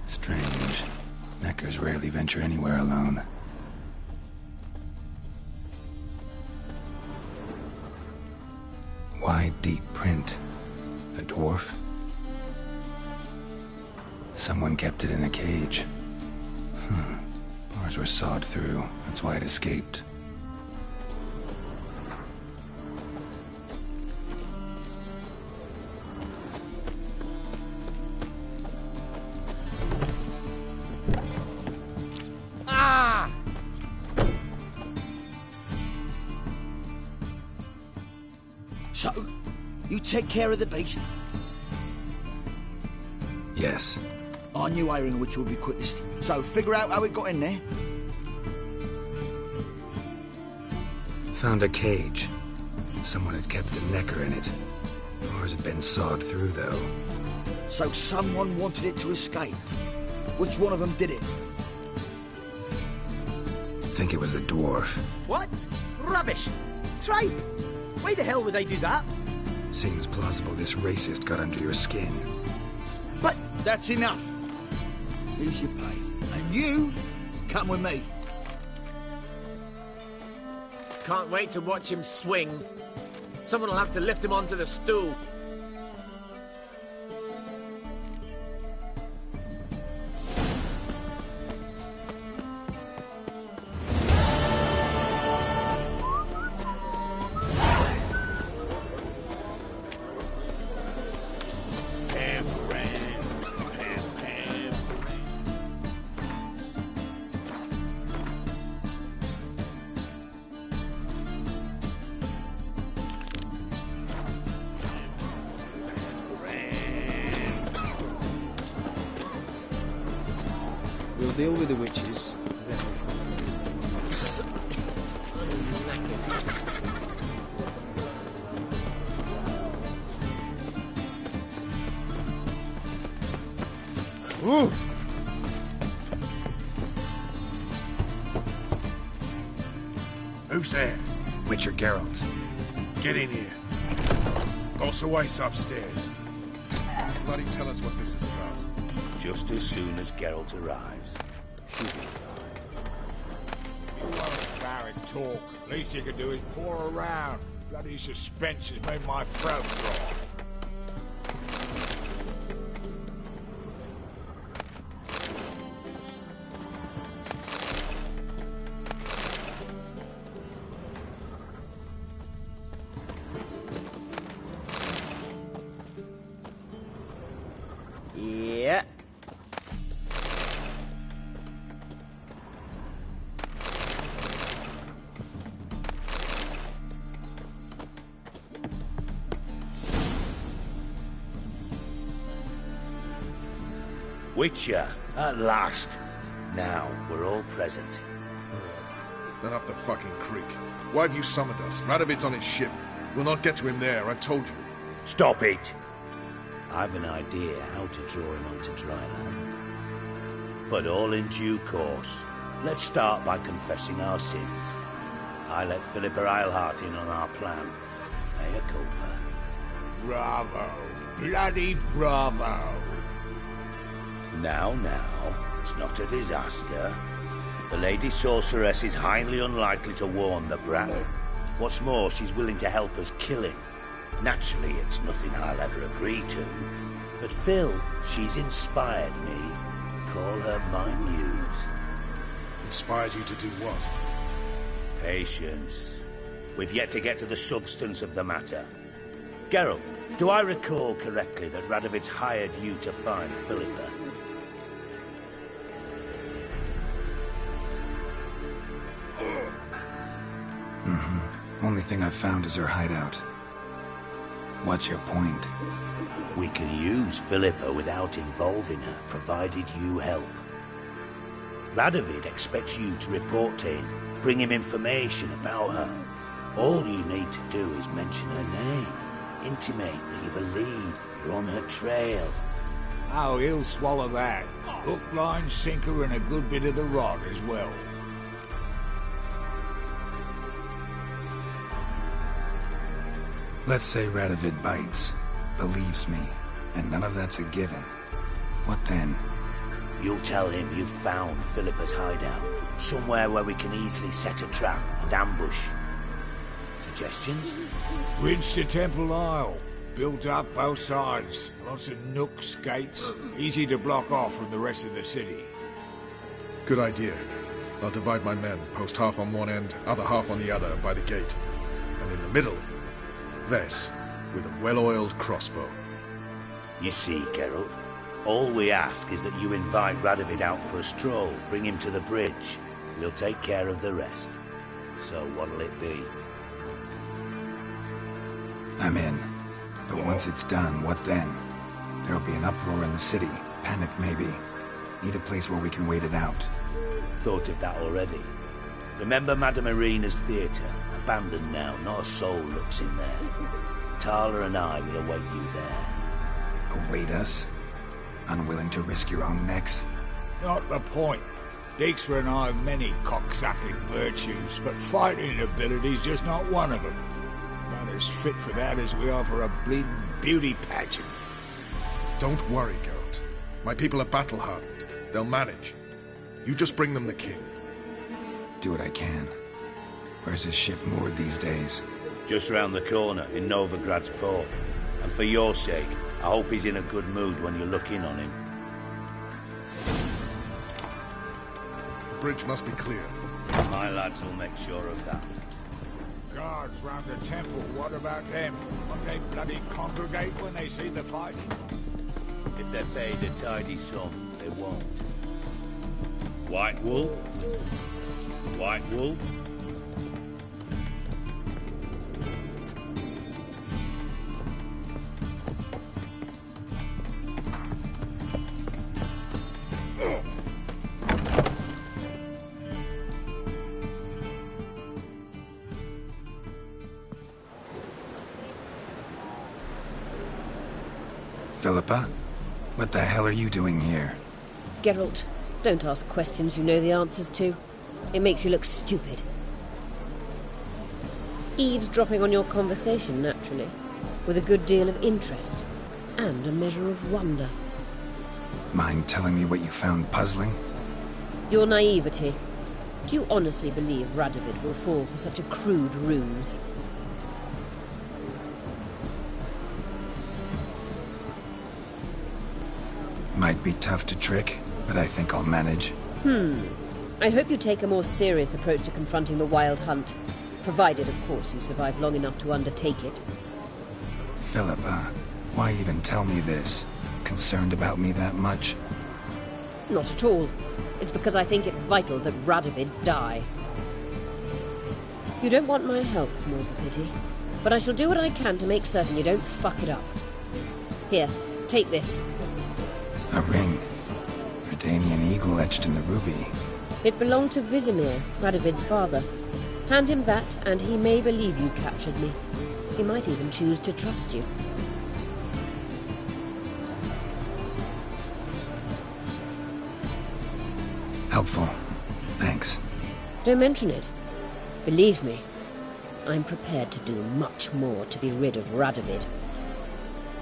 Strange. Neckers rarely venture anywhere alone. Wide, deep print. A dwarf? Someone kept it in a cage. Bars were sawed through. That's why it escaped. So, you take care of the beast? Yes. I knew iron which would be quickest. So, figure out how it got in there. Found a cage. Someone had kept the necker in it. Bars had been sawed through, though. So someone wanted it to escape. Which one of them did it? think it was the dwarf. What? Rubbish! Tripe! Why the hell would they do that? Seems plausible this racist got under your skin. But that's enough. Here's your pay. And you, come with me. Can't wait to watch him swing. Someone will have to lift him onto the stool. We'll deal with the witches. Ooh. Who's there? Witcher Geralt. Get in here. Boss awaits upstairs. Bloody tell us what this is about. Just as soon as Geralt arrives, should he arrive? You won't Barrett talk. Least you can do is pour around. Bloody suspense has made my throat dry. Yeah. Witcher, at last. Now we're all present. Then up the fucking creek. Why have you summoned us? Radovid's on his ship. We'll not get to him there, I told you. Stop it! I've an idea how to draw him onto dry land. But all in due course. Let's start by confessing our sins. I let Philippa Eilhart in on our plan. Mea culpa. Bravo. Bloody bravo. Now, it's not a disaster. The Lady Sorceress is highly unlikely to warn the brat. What's more, she's willing to help us kill him. Naturally, it's nothing I'll ever agree to. But Phil, she's inspired me. Call her my muse. Inspired you to do what? Patience. We've yet to get to the substance of the matter. Geralt, do I recall correctly that Radovid's hired you to find Philippa? Only thing I've found is her hideout. What's your point? We can use Philippa without involving her, provided you help. Radovid expects you to report to him, bring him information about her. All you need to do is mention her name, intimate that you've a lead, you're on her trail. Oh, he'll swallow that. Hook, line, sinker, and a good bit of the rod as well. Let's say Radovid bites, believes me, and none of that's a given. What then? You'll tell him you've found Philippa's hideout, somewhere where we can easily set a trap and ambush. Suggestions? Bridge to Temple Isle. Built up both sides. Lots of nooks, gates. Easy to block off from the rest of the city. Good idea. I'll divide my men, post half on one end, other half on the other, by the gate. And in the middle, Vess, with a well-oiled crossbow. You see, Geralt, all we ask is that you invite Radovid out for a stroll, bring him to the bridge. We'll take care of the rest. So what'll it be? I'm in. But once it's done, what then? There'll be an uproar in the city. Panic, maybe. Need a place where we can wait it out. Thought of that already. Remember Madame Irina's theatre? Abandoned now, not a soul looks in there. Tala and I will await you there. Await us? Unwilling to risk your own necks? Not the point. Dijkstra and I have many cocksucking virtues, but fighting ability's just not one of them. Not as fit for that as we are for a bleeding beauty pageant. Don't worry, Geralt. My people are battle-hardened. They'll manage. You just bring them the king. Do what I can. Where's his ship moored these days? Just round the corner, in Novigrad's port. And for your sake, I hope he's in a good mood when you look in on him. The bridge must be clear. My lads will make sure of that. Guards round the temple, what about them? Won't they bloody congregate when they see the fight? If they're paid a tidy sum, they won't. White Wolf? White Wolf? Philippa? What the hell are you doing here? Geralt, don't ask questions you know the answers to. It makes you look stupid. Eavesdropping on your conversation, naturally, with a good deal of interest and a measure of wonder. Mind telling me what you found puzzling? Your naivety. Do you honestly believe Radovid will fall for such a crude ruse? Might be tough to trick, but I think I'll manage. I hope you take a more serious approach to confronting the Wild Hunt. Provided, of course, you survive long enough to undertake it. Philippa, why even tell me this? Concerned about me that much? Not at all. It's because I think it vital that Radovid die. You don't want my help, more's the pity. But I shall do what I can to make certain you don't fuck it up. Here, take this. A ring. Redanian eagle etched in the ruby. It belonged to Vizimir, Radovid's father. Hand him that, and he may believe you captured me. He might even choose to trust you. Helpful. Thanks. Don't mention it. Believe me, I'm prepared to do much more to be rid of Radovid.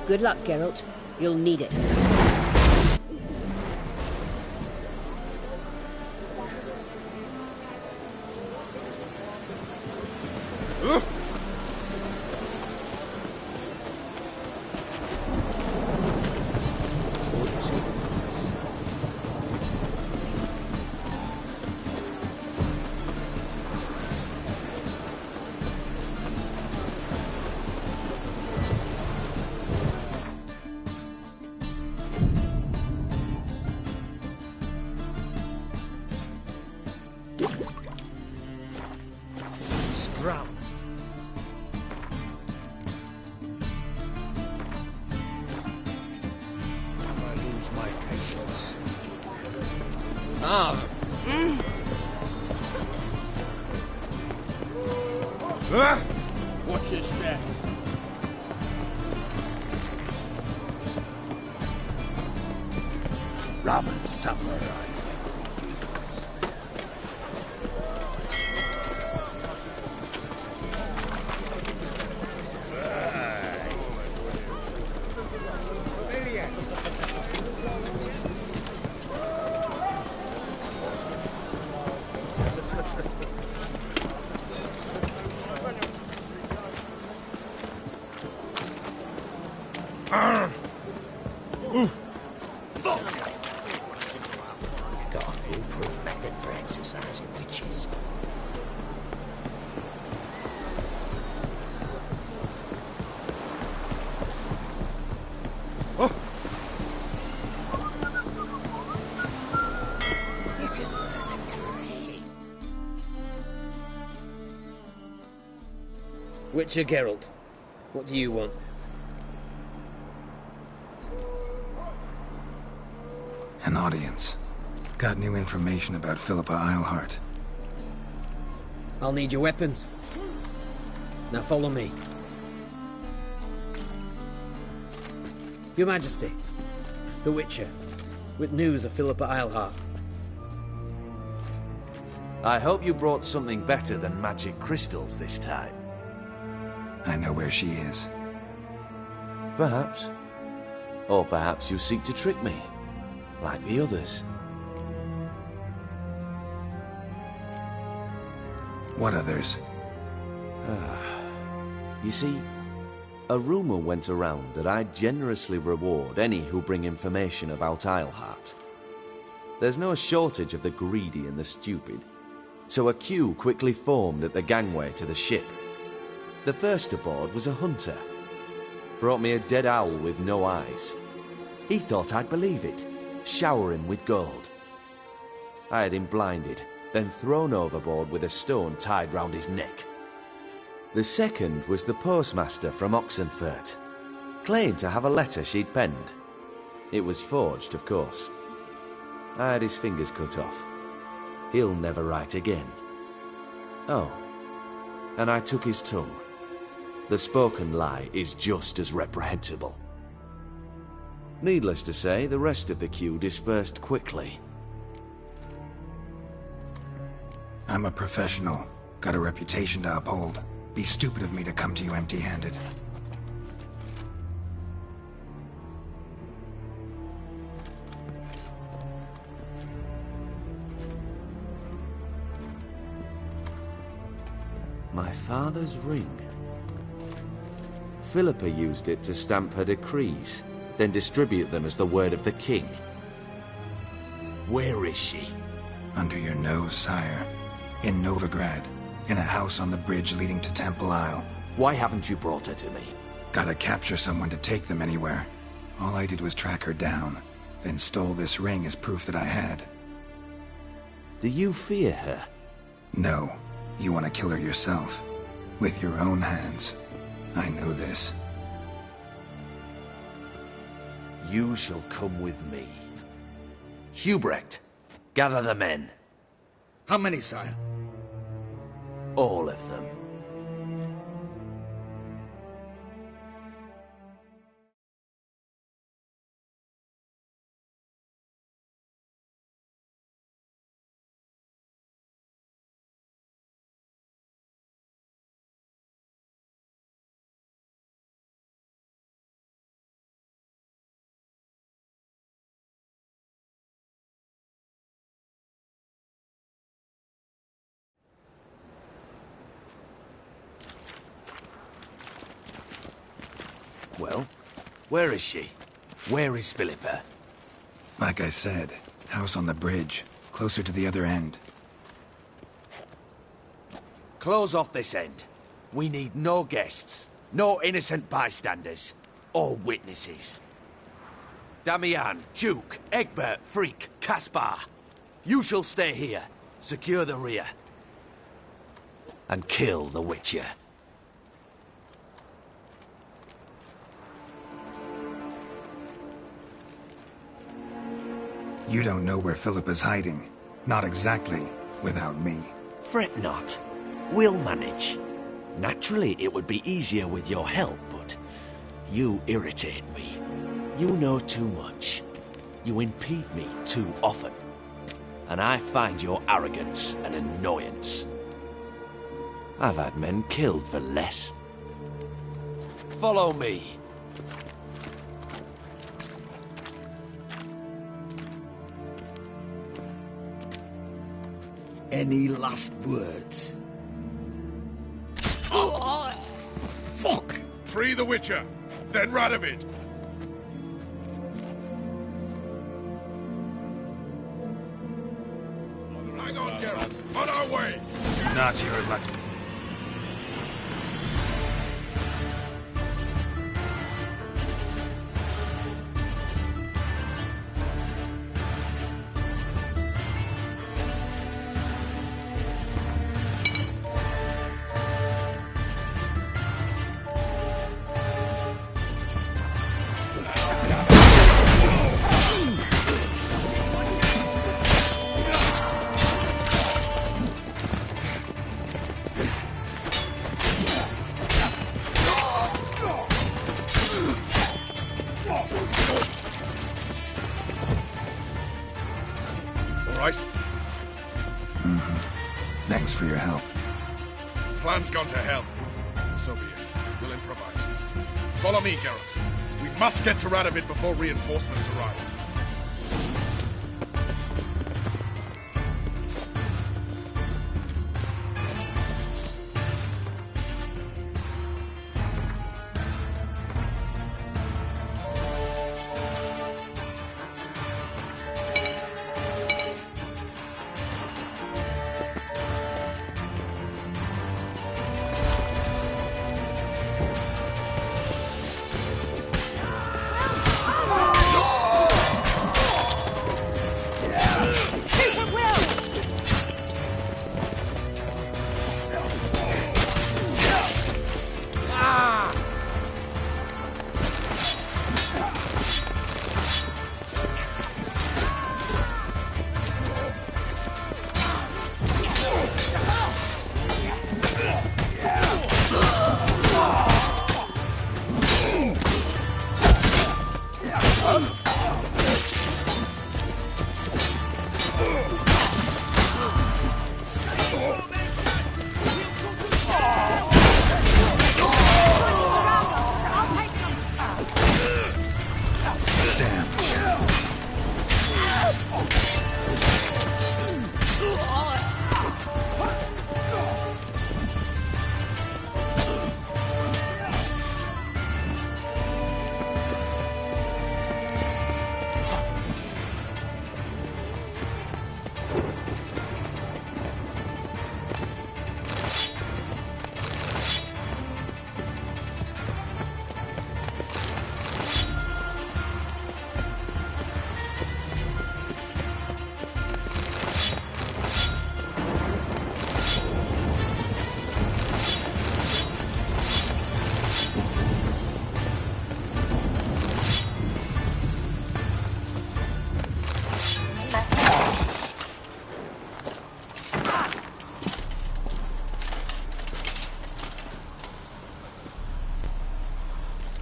Good luck, Geralt. You'll need it. Scrum. I lose my patience. Watch your step. Robin suffer. Got a foolproof method for exercising witches. You can learn a trade. Witcher Geralt, what do you want? An audience. Got new information about Philippa Eilhart. I'll need your weapons. Now follow me. Your Majesty, the Witcher, with news of Philippa Eilhart. I hope you brought something better than magic crystals this time. I know where she is. Perhaps. Or perhaps you seek to trick me, like the others. What others? You see, a rumor went around that I generously reward any who bring information about Isleheart. There's no shortage of the greedy and the stupid, so a queue quickly formed at the gangway to the ship. The first aboard was a hunter. Brought me a dead owl with no eyes. He thought I'd believe it, shower him with gold. I had him blinded, then thrown overboard with a stone tied round his neck. The second was the postmaster from Oxenfurt. Claimed to have a letter she'd penned. It was forged, of course. I had his fingers cut off. He'll never write again. Oh, and I took his tongue. The spoken lie is just as reprehensible. Needless to say, the rest of the queue dispersed quickly. I'm a professional. Got a reputation to uphold. Be stupid of me to come to you empty-handed. My father's ring. Philippa used it to stamp her decrees, then distribute them as the word of the king. Where is she? Under your nose, sire. In Novigrad. In a house on the bridge leading to Temple Isle. Why haven't you brought her to me? Gotta capture someone to take them anywhere. All I did was track her down, then stole this ring as proof that I had. Do you fear her? No. You want to kill her yourself. With your own hands. I know this. You shall come with me. Hubrecht, gather the men. How many, sire? All of them. Well, where is she? Where is Philippa? Like I said, house on the bridge, closer to the other end. Close off this end. We need no guests, no innocent bystanders, or witnesses. Damian, Duke, Egbert, Freak, Caspar. You shall stay here, secure the rear, and kill the Witcher. You don't know where Philippa's hiding. Not exactly, without me. Fret not. We'll manage. Naturally, it would be easier with your help, but you irritate me. You know too much. You impede me too often. And I find your arrogance an annoyance. I've had men killed for less. Follow me. Any last words? Fuck! Free the Witcher, then Radovid. Hang on, Geralt. On our way. Not your luck. plan's gone to hell. So be it. We'll improvise. Follow me, Geralt. We must get to Radovid before reinforcements arrive.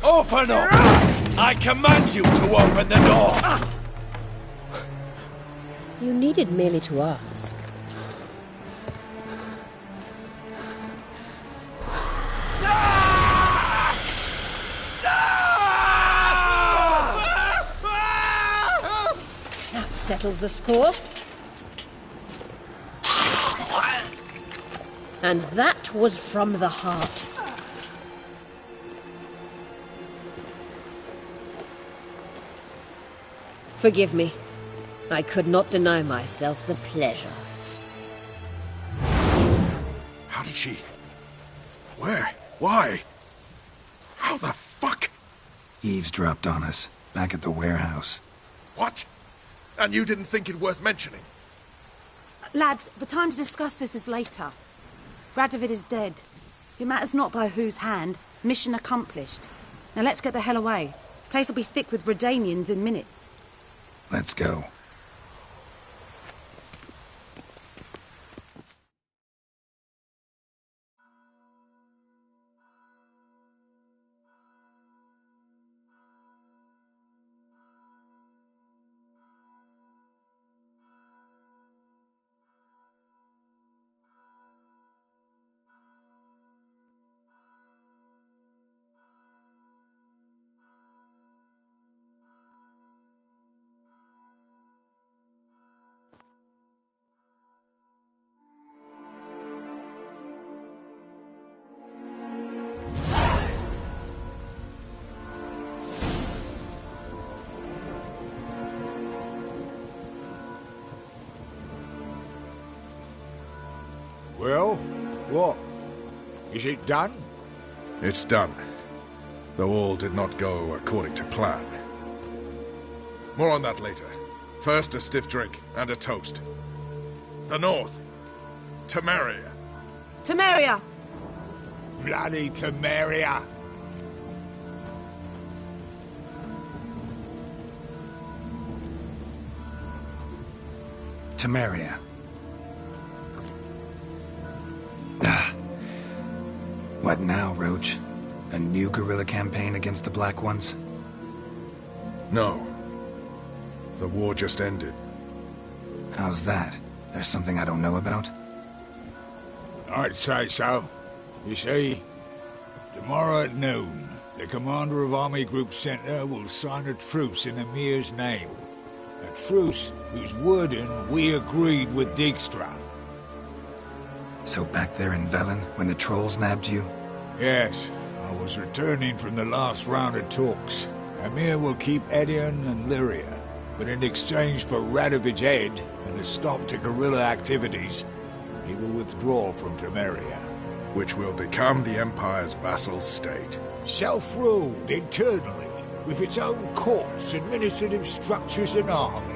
Open up! I command you to open the door! You needed merely to ask. That settles the score. And that was from the heart. Forgive me. I could not deny myself the pleasure. How did she... Where? Why? How the fuck? Eavesdropped on us, back at the warehouse. What? And you didn't think it worth mentioning? Lads, the time to discuss this is later. Radovid is dead. It matters not by whose hand. Mission accomplished. Now let's get the hell away. Place will be thick with Redanians in minutes. Let's go. Well, what? Is it done? It's done. Though all did not go according to plan. More on that later. First, a stiff drink and a toast. The North. Temeria. Temeria! Bloody Temeria! Temeria. What now, Roach? A new guerrilla campaign against the Black Ones? No. The war just ended. How's that? There's something I don't know about? I'd say so. You see, tomorrow at noon, the commander of Army Group Center will sign a truce in Emir's name. A truce whose wording we agreed with Dijkstra. So back there in Velen, when the trolls nabbed you? Yes, I was returning from the last round of talks. Emir will keep Edion and Lyria, but in exchange for Radovid's head and a stop to guerrilla activities, he will withdraw from Temeria. Which will become the Empire's vassal state. Self-ruled internally, with its own courts, administrative structures and army.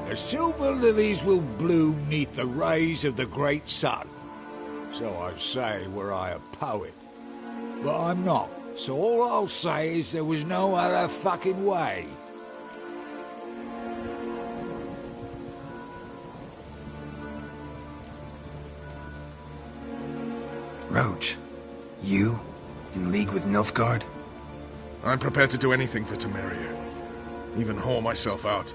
The silver lilies will bloom neath the rays of the great sun. So I say were I a poet. But I'm not, so all I'll say is there was no other fucking way. Roach, you? In league with Nilfgaard? I'm prepared to do anything for Temeria. Even haul myself out.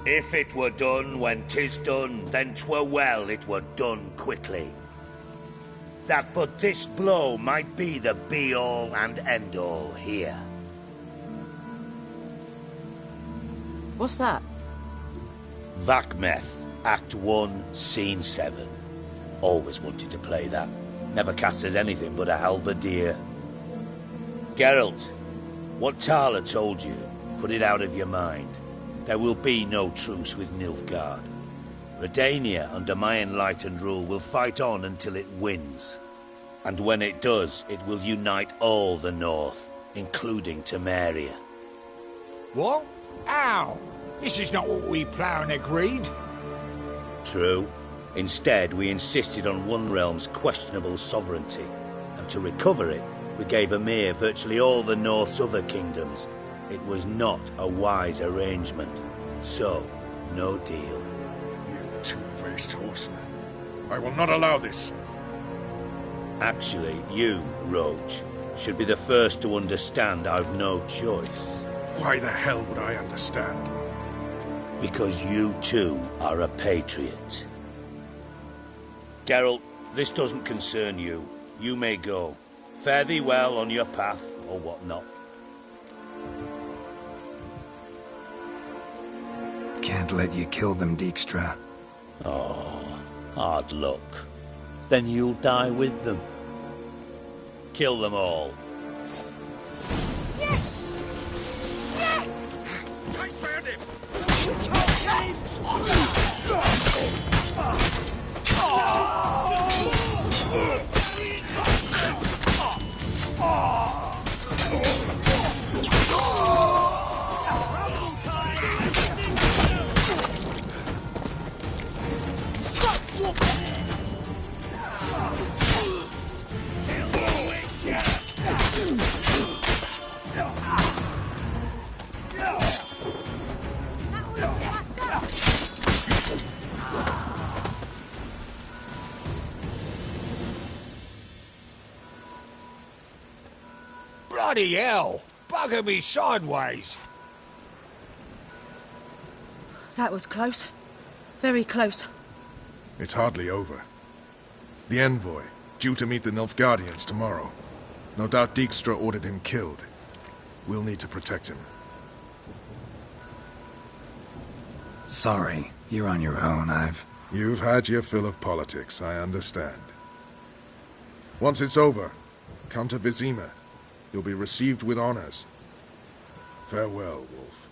If it were done when 'tis done, then 'twere well it were done quickly. That but this blow might be the be-all and end-all here. What's that? Vakmeth, Act 1, Scene 7. Always wanted to play that. Never cast as anything but a halberdier. Geralt, what Tala told you, put it out of your mind. There will be no truce with Nilfgaard. Redania, under my enlightened rule, will fight on until it wins. And when it does, it will unite all the North, including Temeria. What? Ow! This is not what we planned and agreed. True. Instead, we insisted on one realm's questionable sovereignty, and to recover it, we gave Emir virtually all the North's other kingdoms. It was not a wise arrangement. So, no deal. You two-faced horseman. I will not allow this. Actually, you, Roach, should be the first to understand I've no choice. Why the hell would I understand? Because you too are a patriot. Geralt, this doesn't concern you. You may go. Fare thee well on your path, or whatnot. Can't let you kill them, Dijkstra. Oh, hard luck. Then you'll die with them. Kill them all. Yes! Yes! Chase round him! Bloody hell! Bugger me sideways! That was close. Very close. It's hardly over. The envoy, due to meet the Nilfgaardians tomorrow. No doubt Dijkstra ordered him killed. We'll need to protect him. Sorry, you're on your own. You've had your fill of politics, I understand. Once it's over, come to Vizima. You'll be received with honors. Farewell, Wolf.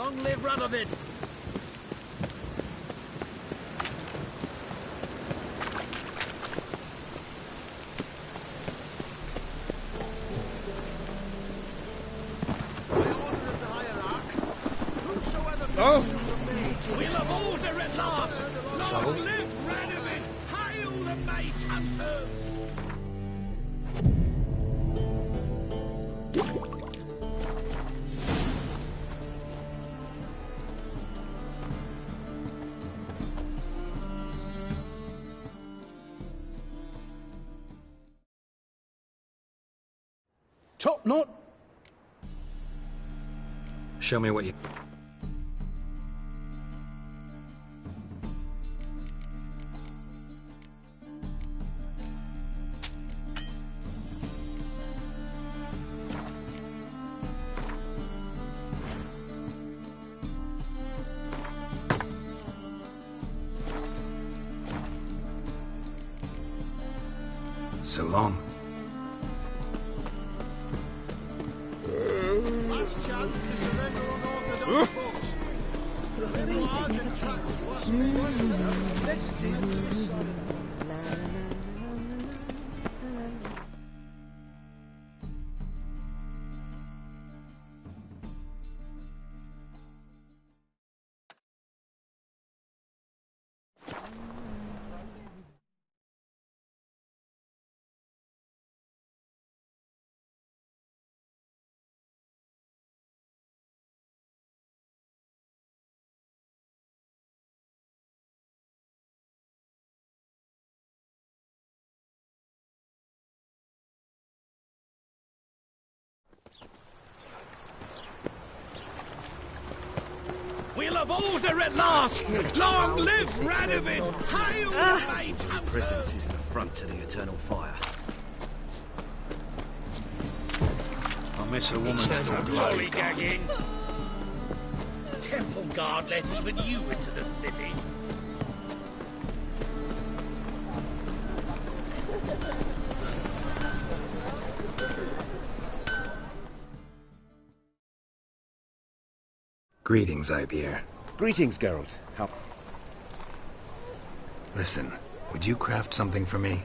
Long live Radovid! Oh! We'll have order at last! Long live Radovid! Hail the Mage Hunters! Top knot. Show me what you... So long. Last chance to surrender unorthodox books. The memoirs and tracts what's Let's deal with this side of it. We'll have order at last! Long live Radovid! Hail the Mage Hunters! Presence is an affront to the eternal fire. I miss a woman's touch. Glory gagging! Temple Guard let even you into the city. Greetings, Ibeer. Greetings, Geralt. How... Listen, would you craft something for me?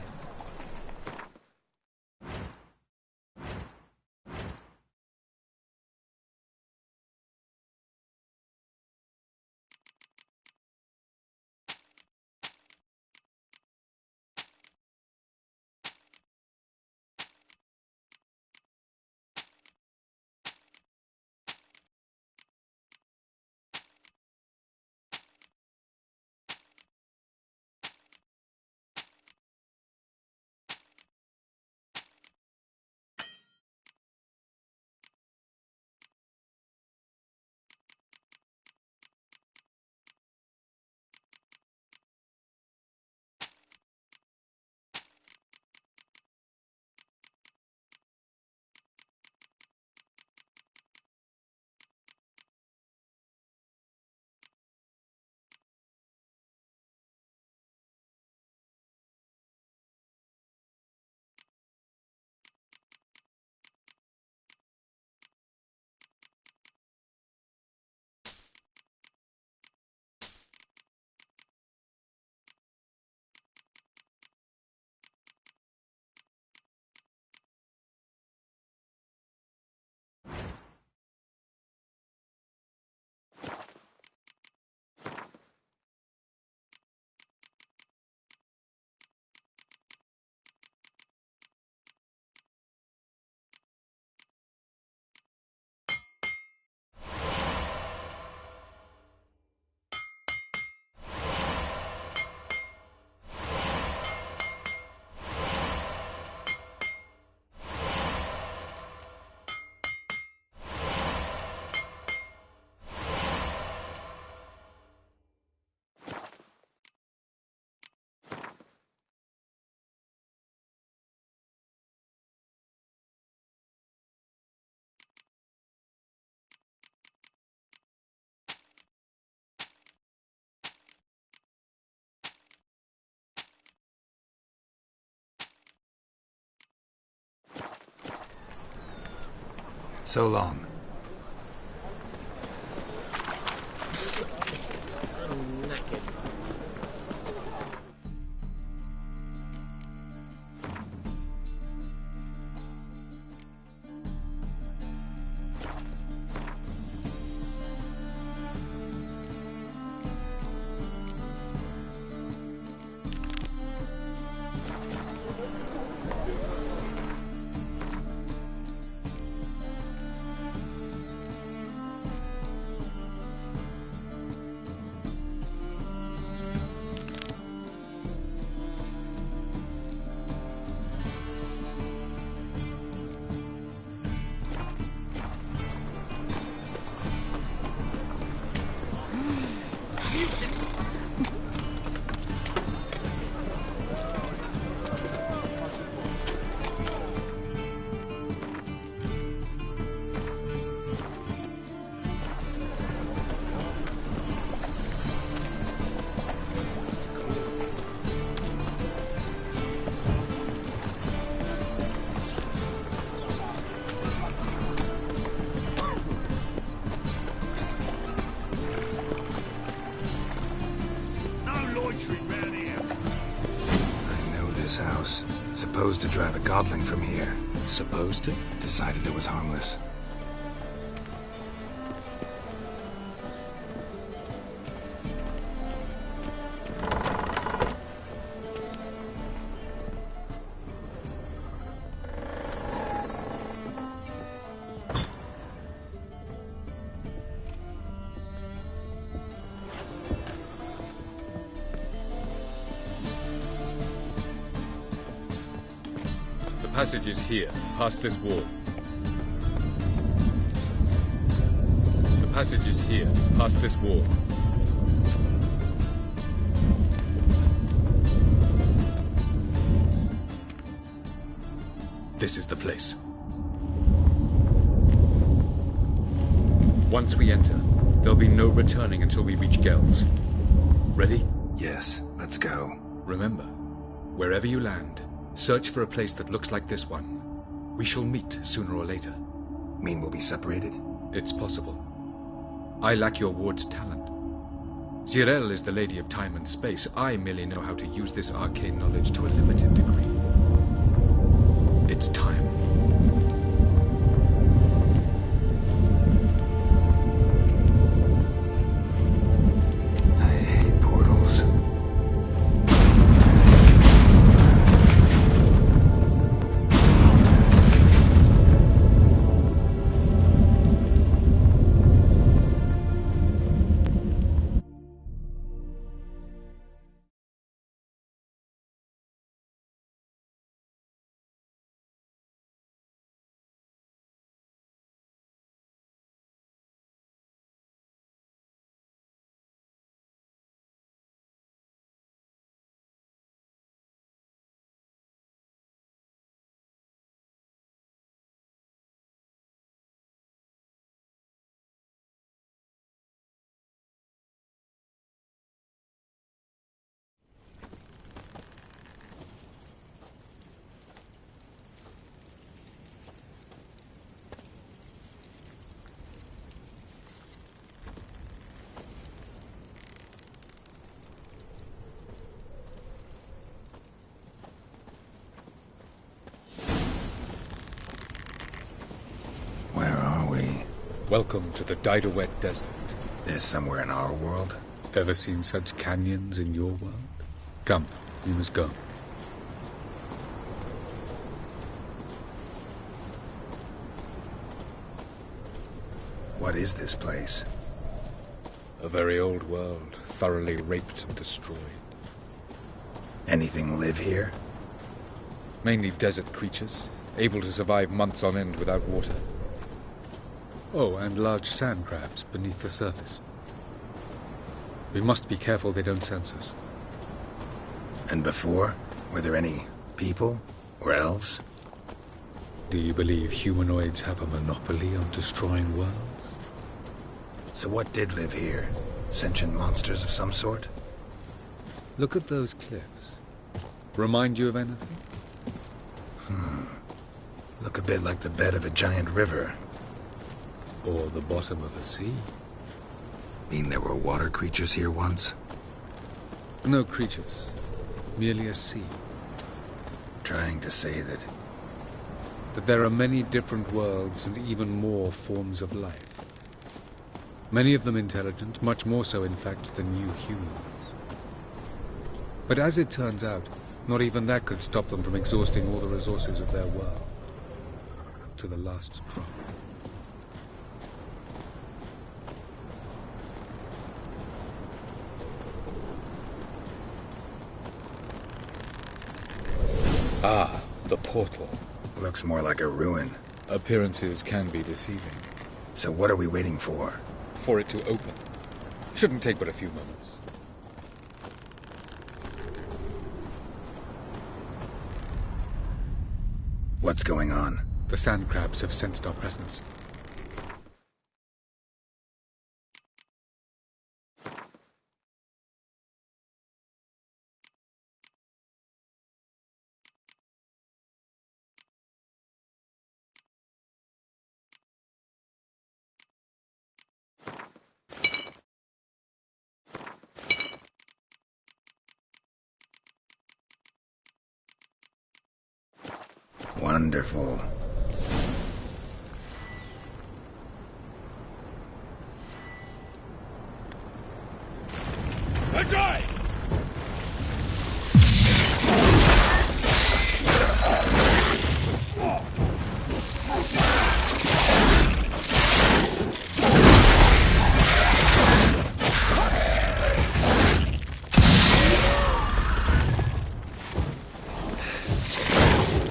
So long. was supposed to drive a godling from here. Supposed to? Decided it was harmless. The passage is here, past this wall. The passage is here, past this wall. This is the place. Once we enter, there'll be no returning until we reach Gel's. Ready? Yes, let's go. Remember, wherever you land, search for a place that looks like this one. We shall meet sooner or later. Mean we'll be separated? It's possible. I lack your ward's talent. Zirel is the lady of time and space. I merely know how to use this arcane knowledge to a limited degree. It's time. I hate portals. Welcome to the Didowet Desert. There's somewhere in our world? Ever seen such canyons in your world? Come, we must go. What is this place? A very old world, thoroughly raped and destroyed. Anything live here? Mainly desert creatures, able to survive months on end without water. Oh, and large sand crabs beneath the surface. We must be careful they don't sense us. And before? Were there any people? Or elves? Do you believe humanoids have a monopoly on destroying worlds? So what did live here? Sentient monsters of some sort? Look at those cliffs. Remind you of anything? Look a bit like the bed of a giant river. Or the bottom of a sea. Mean there were water creatures here once? No creatures. Merely a sea. Trying to say that there are many different worlds and even more forms of life. Many of them intelligent, much more so in fact than you humans. But as it turns out, not even that could stop them from exhausting all the resources of their world. To the last drop. Ah, the portal. Looks more like a ruin. Appearances can be deceiving. So what are we waiting for? For it to open. Shouldn't take but a few moments. What's going on? The sand crabs have sensed our presence. Wonderful. Attack!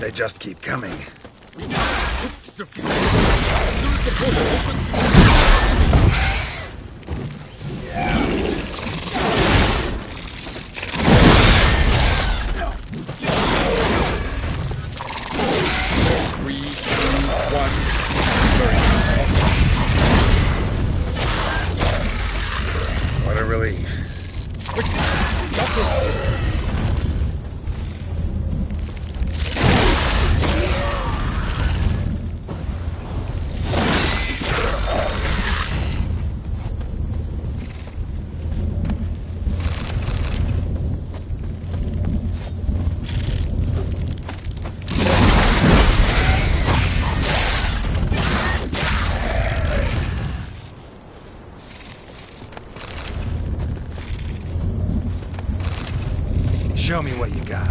They just keep coming. What a relief. Show me what you got.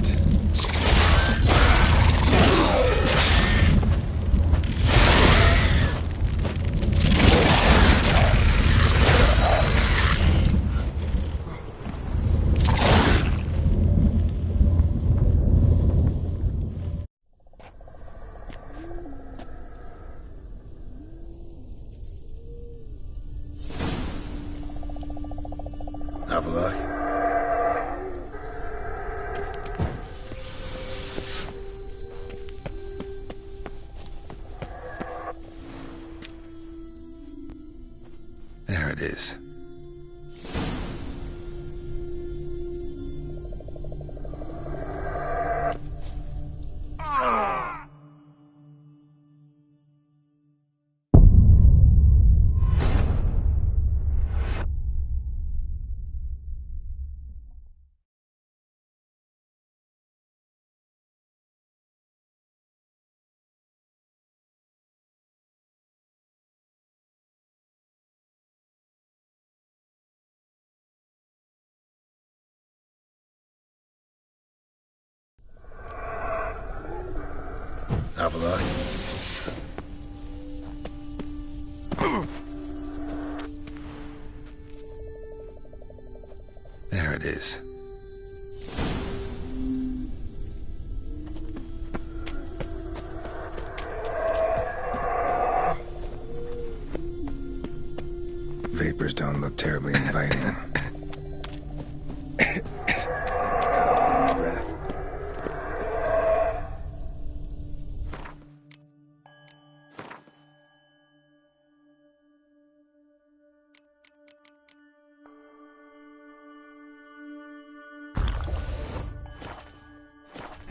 Have a look. There it is. Have a look. There it is. Vapors don't look terribly inviting.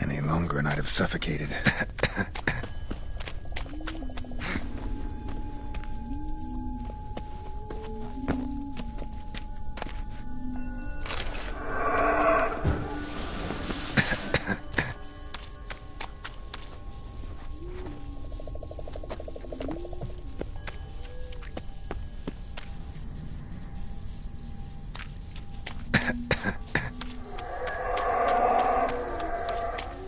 Any longer and I'd have suffocated.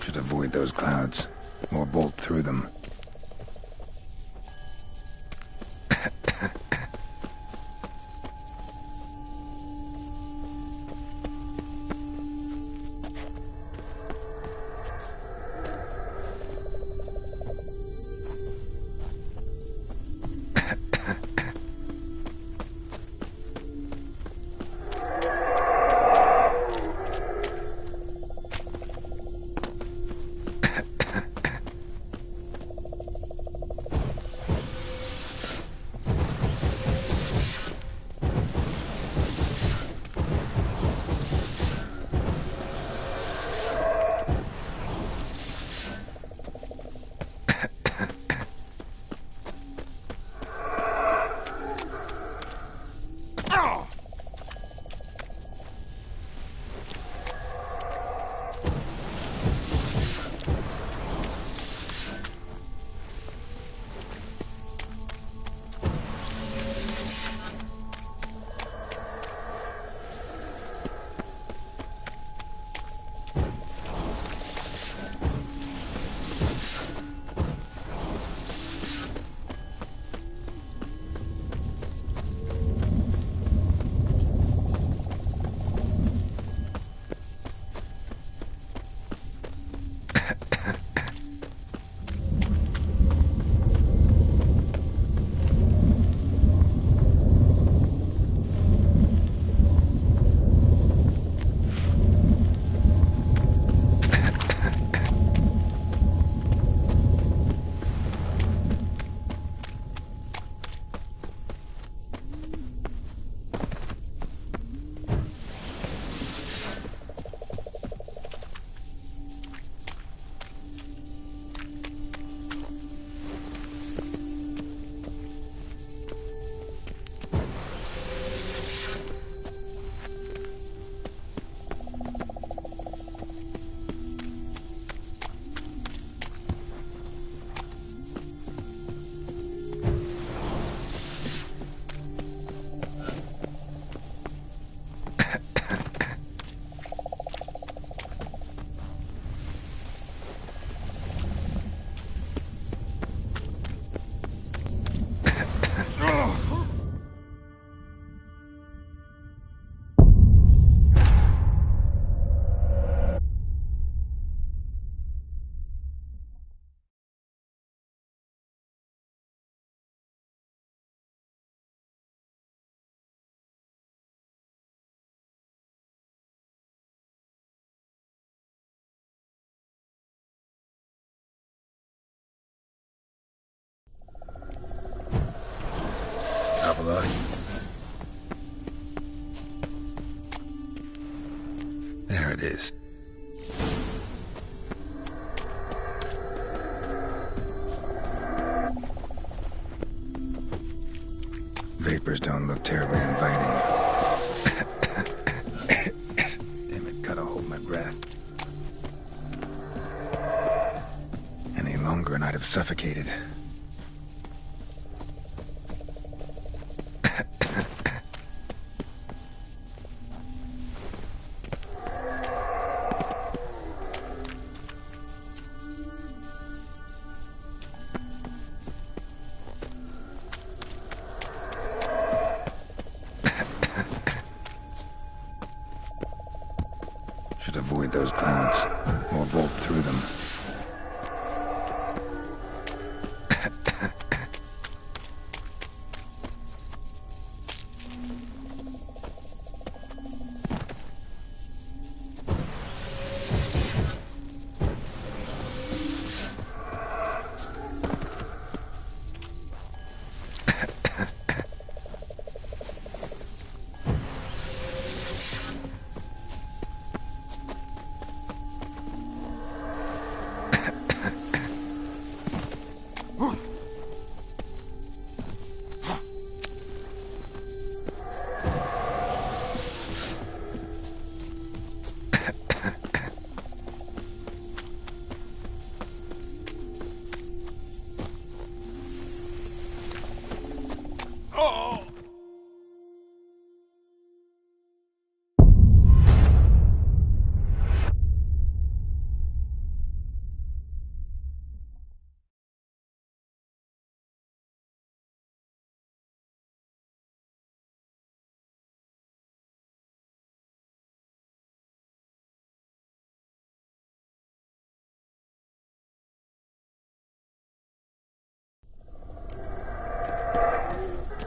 Should avoid those clouds, or bolt through them. Have a look. There it is. Vapors don't look terribly inviting. Damn it, gotta hold my breath. Any longer and I'd have suffocated. Should avoid those clouds, or bolt through them.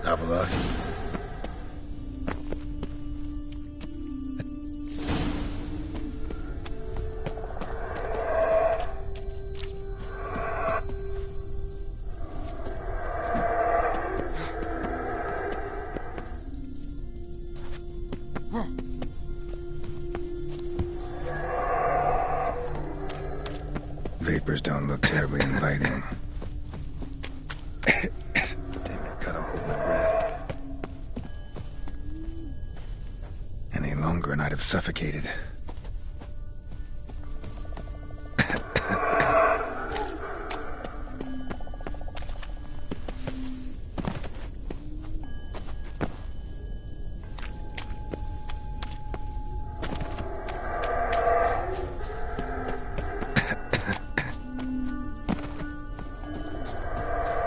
Have a look. Vapors don't look terribly inviting. And I'd have suffocated.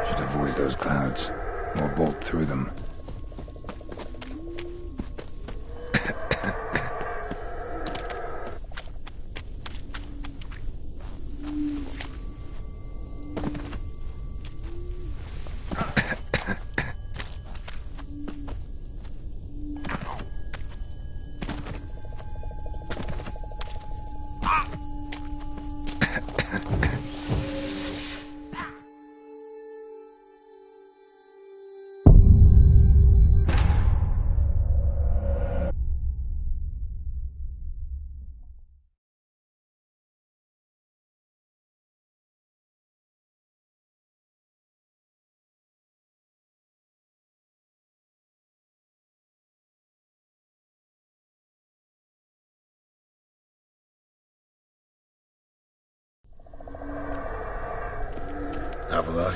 Should avoid those clouds, or bolt through them. Have a look.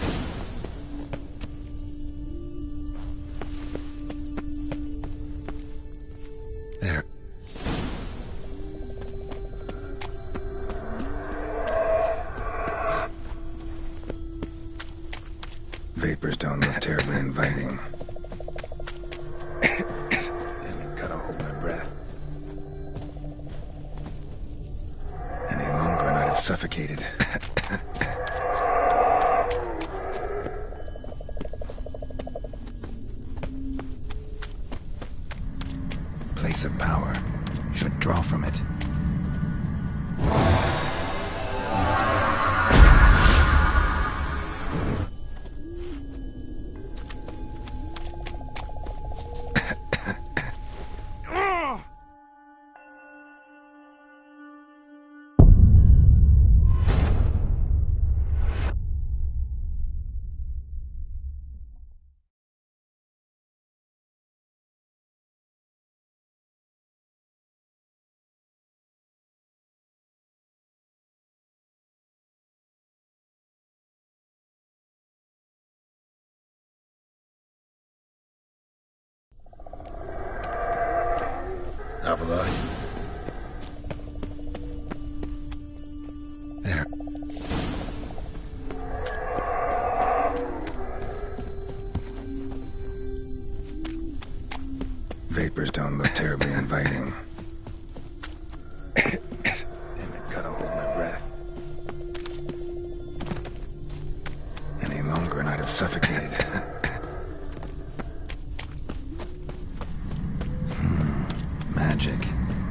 There. Vapors don't look terribly inviting. Damn it, gotta hold my breath. Any longer and I'd have suffocated. Place of power. Should draw from it. traveler. There. Vapors don't look terribly inviting. Damn it, gotta hold my breath. Any longer and I'd have suffocated. Magic.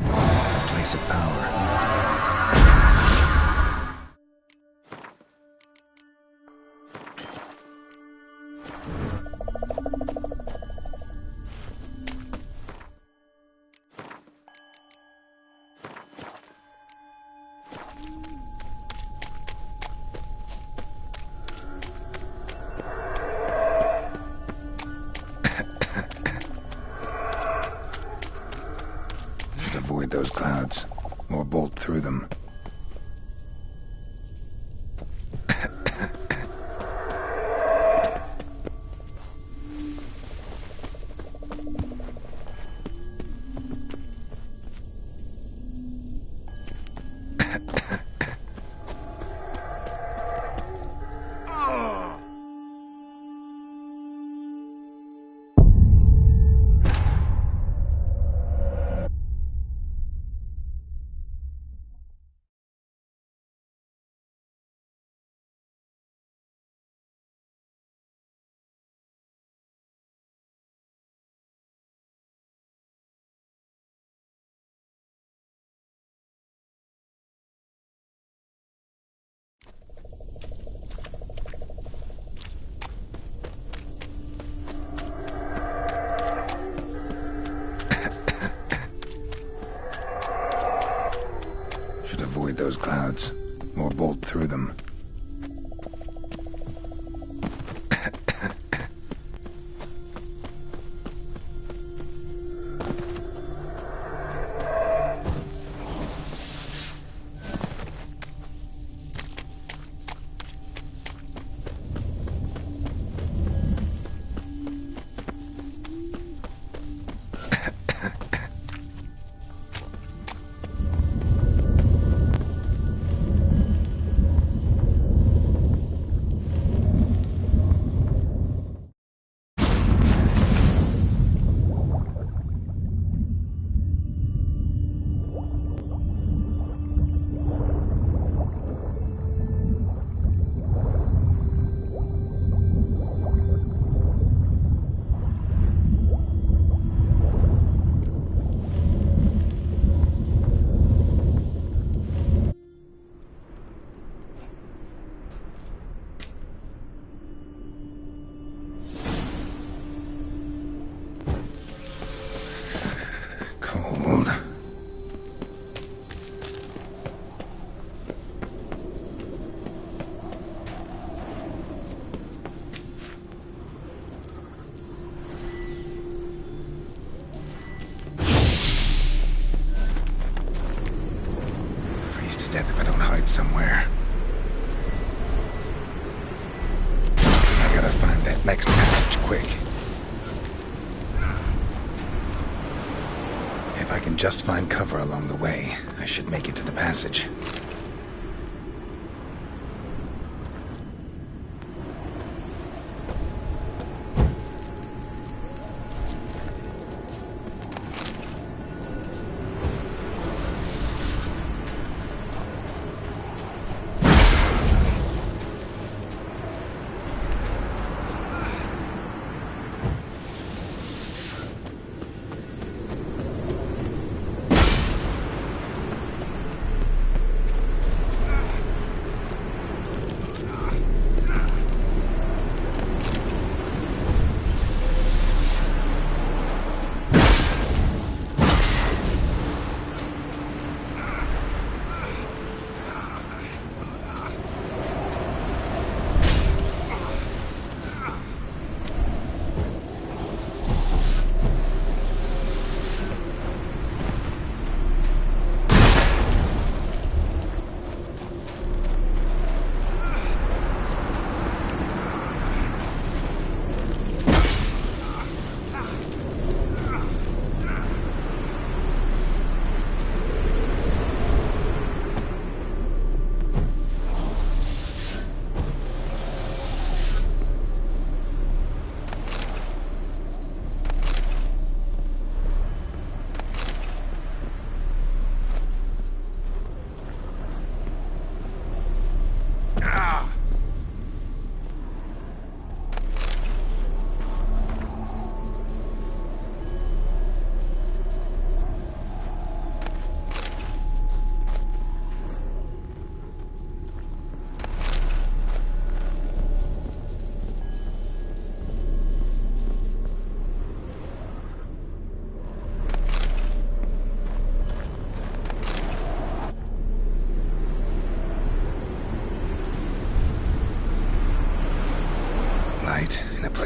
A place of power. Avoid those clouds, or bolt through them. Avoid those clouds, or bolt through them. Dead if I don't hide somewhere. I gotta find that next passage quick. If I can just find cover along the way, I should make it to the passage.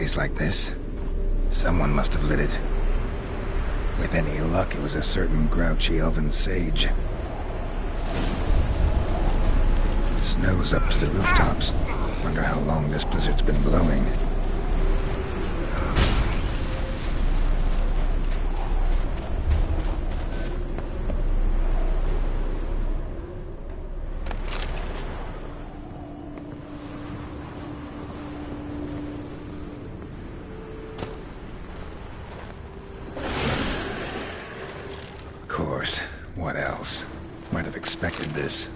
place like this. Someone must have lit it. With any luck, it was a certain grouchy elven sage. Snow's up to the rooftops. Wonder how long this blizzard's been blowing. Of course. What else? Might have expected this.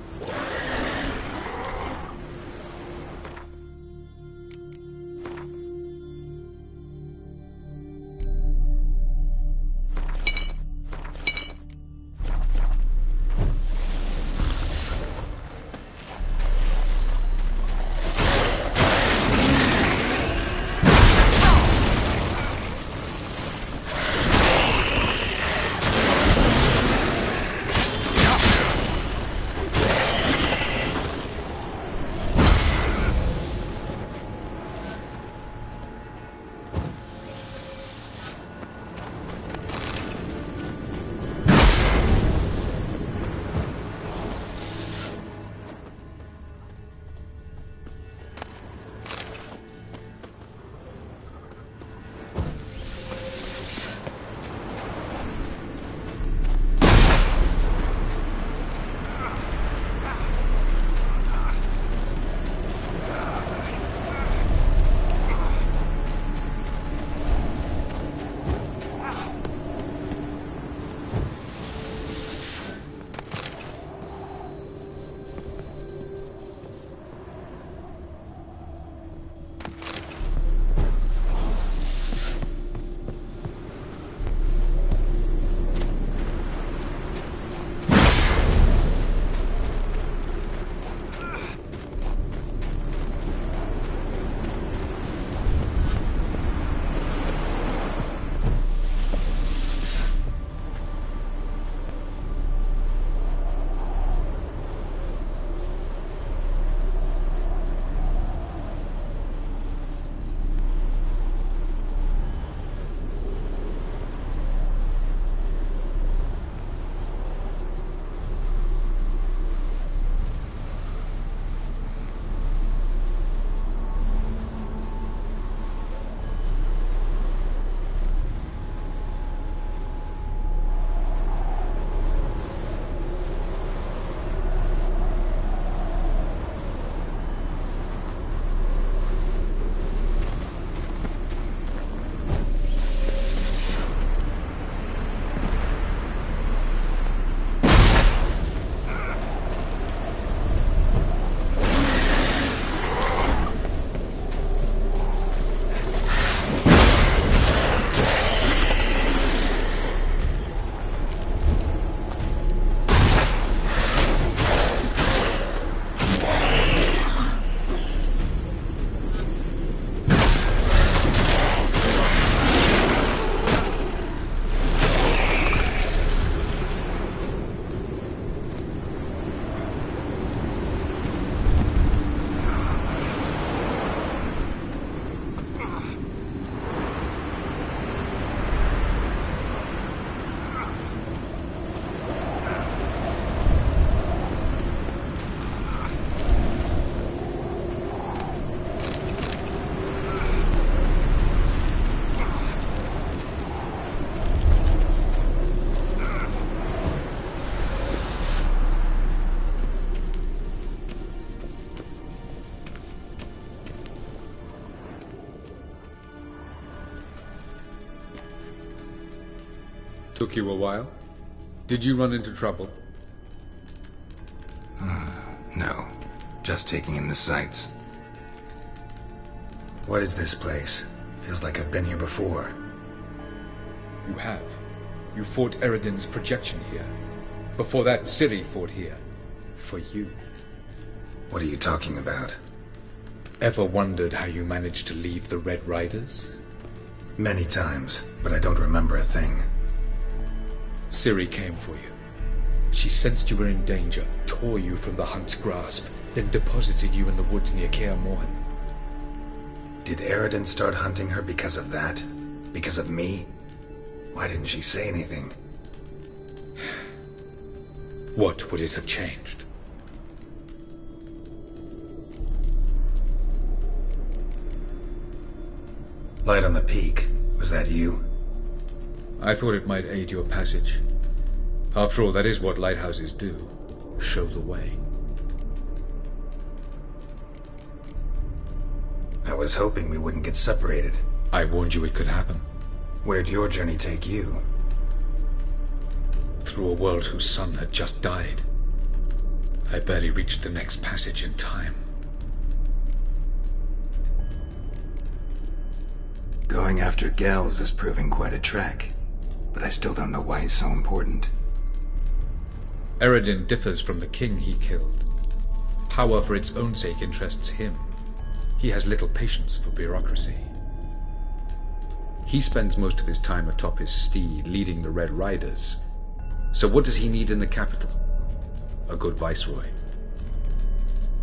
Took you a while? Did you run into trouble? No. Just taking in the sights. What is this place? Feels like I've been here before. You have. You fought Eredin's projection here. Before that, Ciri fought here. For you. What are you talking about? Ever wondered how you managed to leave the Red Riders? Many times, but I don't remember a thing. Ciri came for you. She sensed you were in danger, tore you from the Hunt's grasp, then deposited you in the woods near Kaer Morhen. Did Eridan start hunting her because of that? Because of me? Why didn't she say anything? What would it have changed? Light on the peak. Was that you? I thought it might aid your passage. After all, that is what lighthouses do. Show the way. I was hoping we wouldn't get separated. I warned you it could happen. Where'd your journey take you? Through a world whose sun had just died. I barely reached the next passage in time. Going after Gels is proving quite a trek, but I still don't know why he's so important. Eridan differs from the king he killed. Power for its own sake interests him. He has little patience for bureaucracy. He spends most of his time atop his steed, leading the Red Riders. So what does he need in the capital? A good viceroy.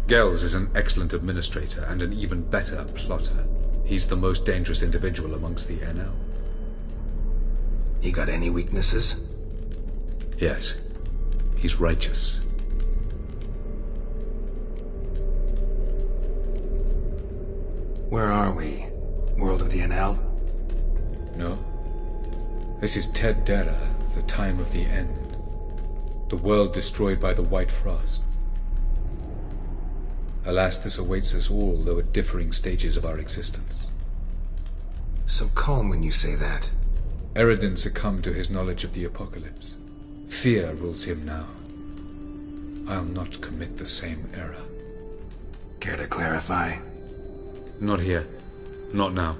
Gels is an excellent administrator and an even better plotter. He's the most dangerous individual amongst the NL. He got any weaknesses? Yes. He's righteous. Where are we? World of the NL? No. This is tendrá, the time of the end. The world destroyed by the White Frost. Alas, this awaits us all, though at differing stages of our existence. So calm when you say that. Eridan succumbed to his knowledge of the apocalypse. Fear rules him now. I'll not commit the same error. Care to clarify? Not here. Not now.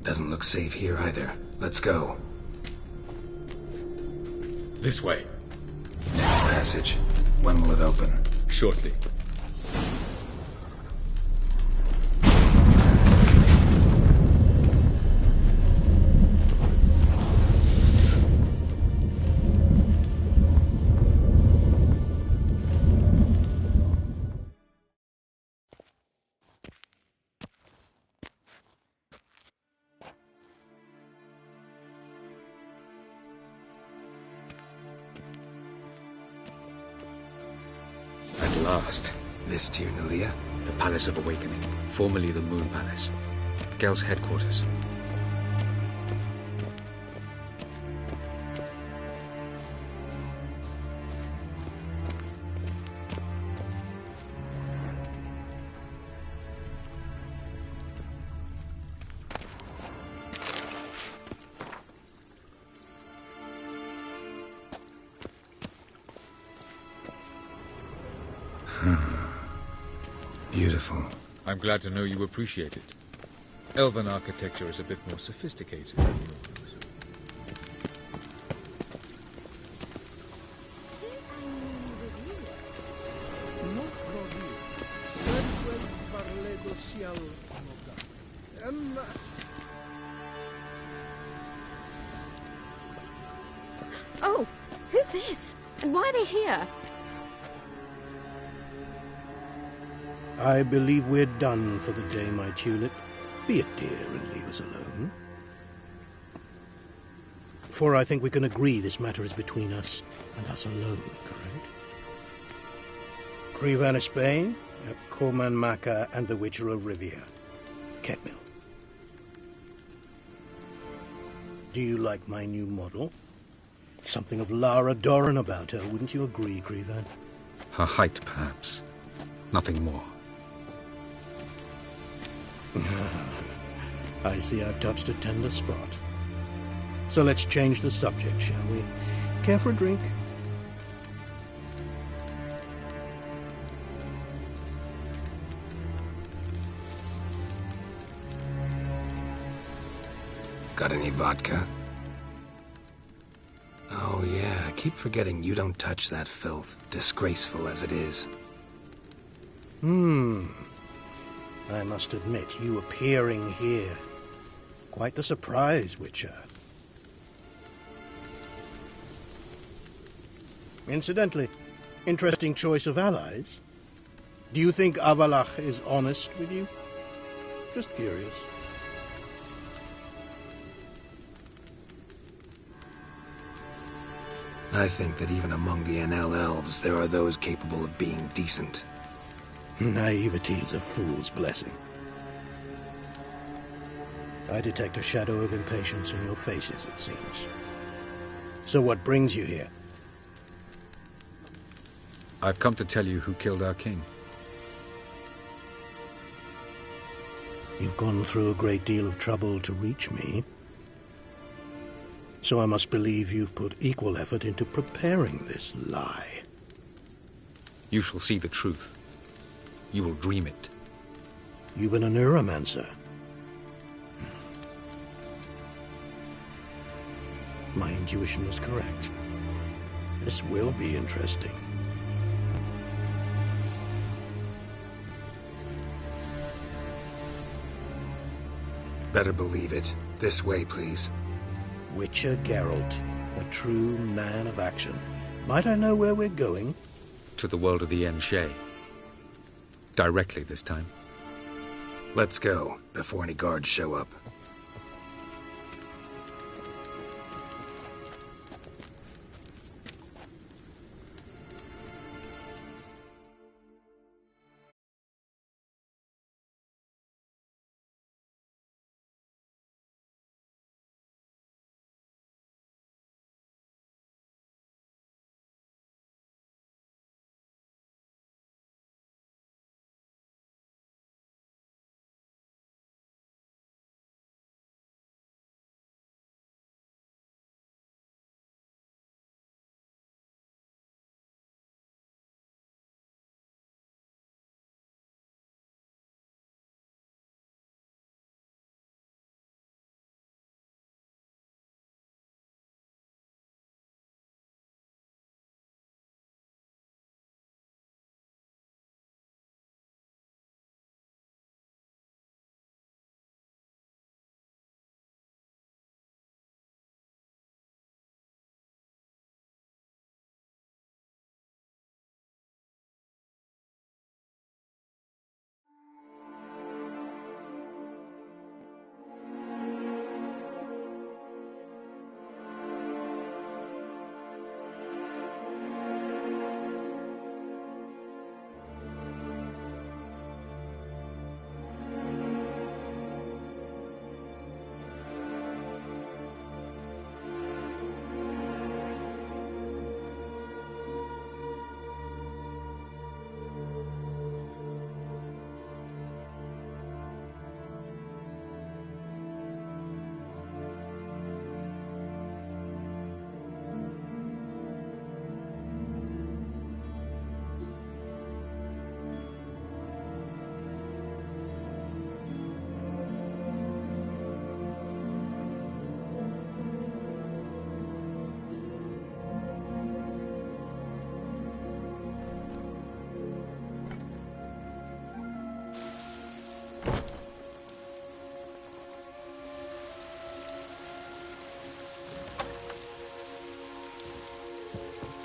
Doesn't look safe here either. Let's go. This way. Next passage. When will it open? Shortly. Last. This Tirnalia? The Palace of Awakening, formerly the Moon Palace. Gel's headquarters. Beautiful. I'm glad to know you appreciate it. Elven architecture is a bit more sophisticated than yours. Oh, who's this? And why are they here? I believe we're done for the day, my tulip. Be a dear and leave us alone. For I think we can agree this matter is between us and us alone, correct? Crevan of Spain, Corman Maca, and the Witcher of Rivia. Ketmill. Do you like my new model? Something of Lara Doran about her, wouldn't you agree, Crevan? Her height, perhaps. Nothing more. I see I've touched a tender spot. So let's change the subject, shall we? Care for a drink? Got any vodka? Oh yeah, I keep forgetting you don't touch that filth, disgraceful as it is. I must admit, you appearing here. Quite the surprise, Witcher. Incidentally, interesting choice of allies. Do you think Avalach is honest with you? Just curious. I think that even among the NL elves, there are those capable of being decent. Naivety is a fool's blessing. I detect a shadow of impatience in your faces, it seems. So what brings you here? I've come to tell you who killed our king. You've gone through a great deal of trouble to reach me. So I must believe you've put equal effort into preparing this lie. You shall see the truth. You will dream it. You've been a neuromancer. My intuition was correct. This will be interesting. Better believe it. This way, please. Witcher Geralt, a true man of action. Might I know where we're going? To the world of the Enshe. Directly this time. Let's go, before any guards show up.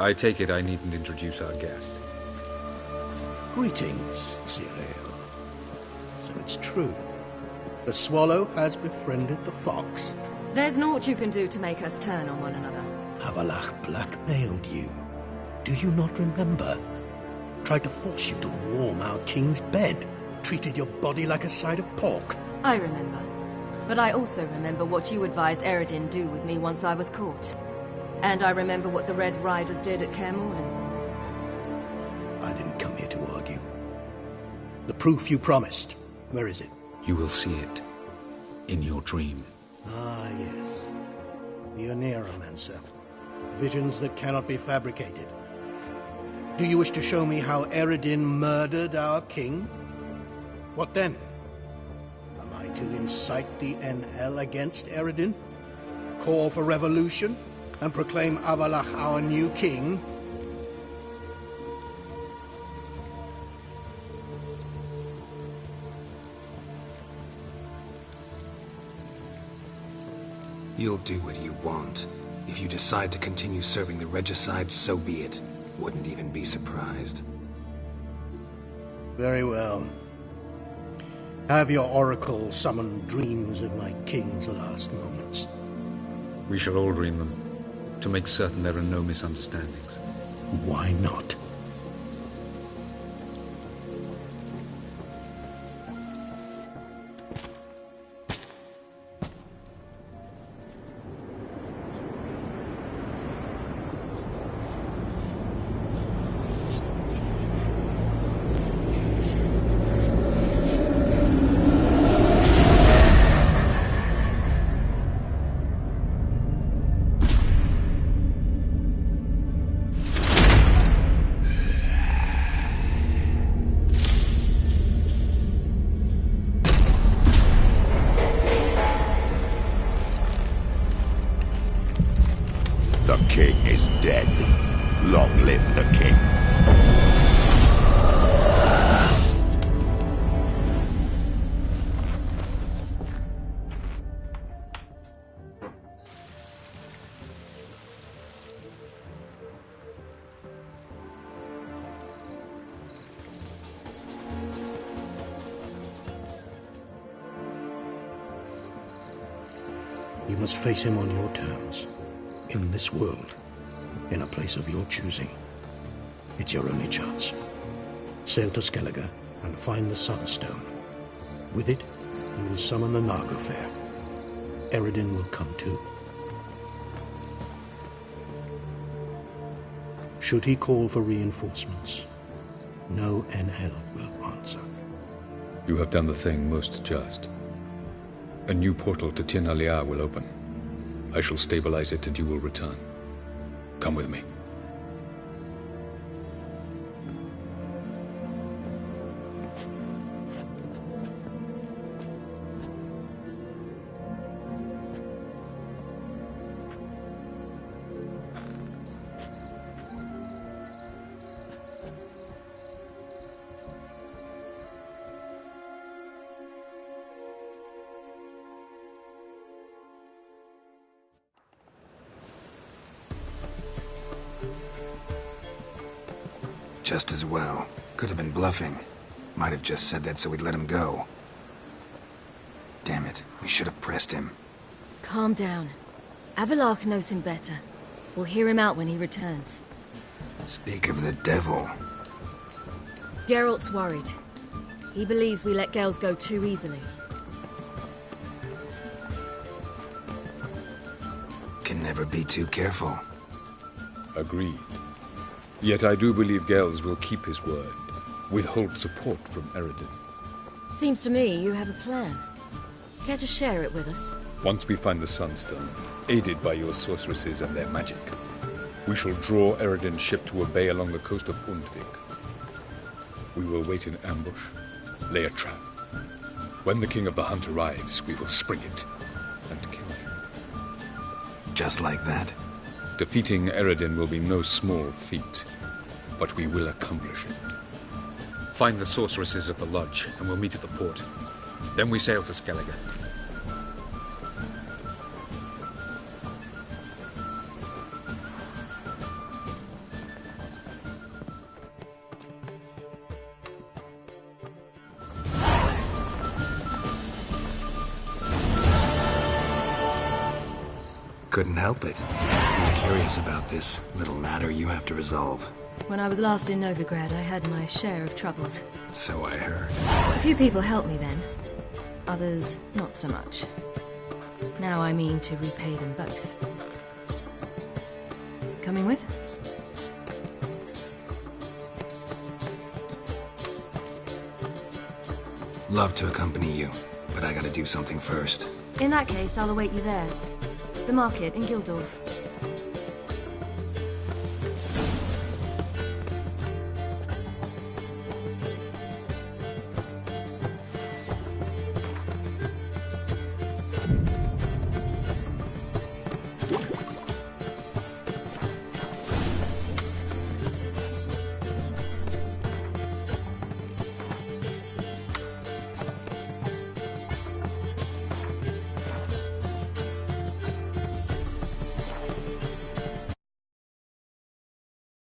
I take it I needn't introduce our guest. Greetings, Cyril. So it's true. The swallow has befriended the fox. There's naught you can do to make us turn on one another. Avalach blackmailed you. Do you not remember? Tried to force you to warm our king's bed. Treated your body like a side of pork. I remember. But I also remember what you advised Eredin do with me once I was caught. And I remember what the Red Riders did at Kaer Morhen. I didn't come here to argue. The proof you promised, where is it? You will see it. In your dream. Ah, yes. The Neuromancer. Visions that cannot be fabricated. Do you wish to show me how Eredin murdered our king? What then? Am I to incite the NL against Eredin? Call for revolution? And proclaim Avalach our new king? You'll do what you want. If you decide to continue serving the regicide, so be it. Wouldn't even be surprised. Very well. Have your oracle summon dreams of my king's last moments. We shall all dream them, to make certain there are no misunderstandings. Why not? The king is dead. Long live the king. You must face him on your terms. In this world, in a place of your choosing. It's your only chance. Sail to Skellige and find the Sunstone. With it, you will summon the Naga Fair. Eredin will come too. Should he call for reinforcements, no NL will answer. You have done the thing most just. A new portal to Tin Alia will open. I shall stabilize it and you will return. Come with me. Just as well. Could have been bluffing. Might have just said that so we'd let him go. Damn it, we should have pressed him. Calm down. Avalok knows him better. We'll hear him out when he returns. Speak of the devil. Geralt's worried. He believes we let girls go too easily. Can never be too careful. Agreed. Yet I do believe Gels will keep his word. Withhold support from Eredin. Seems to me you have a plan. Care to share it with us? Once we find the Sunstone, aided by your sorceresses and their magic, we shall draw Eredin's ship to a bay along the coast of Undvik. We will wait in ambush, lay a trap. When the King of the Hunt arrives, we will spring it and kill him. Just like that? Defeating Eredin will be no small feat, but we will accomplish it. Find the sorceresses at the lodge, and we'll meet at the port. Then we sail to Skellige. Couldn't help it. I'm curious about this little matter you have to resolve. When I was last in Novigrad, I had my share of troubles. So I heard. A few people helped me then. Others, not so much. Now I mean to repay them both. Coming with? Love to accompany you, but I gotta do something first. In that case, I'll await you there. The market in Gildorf.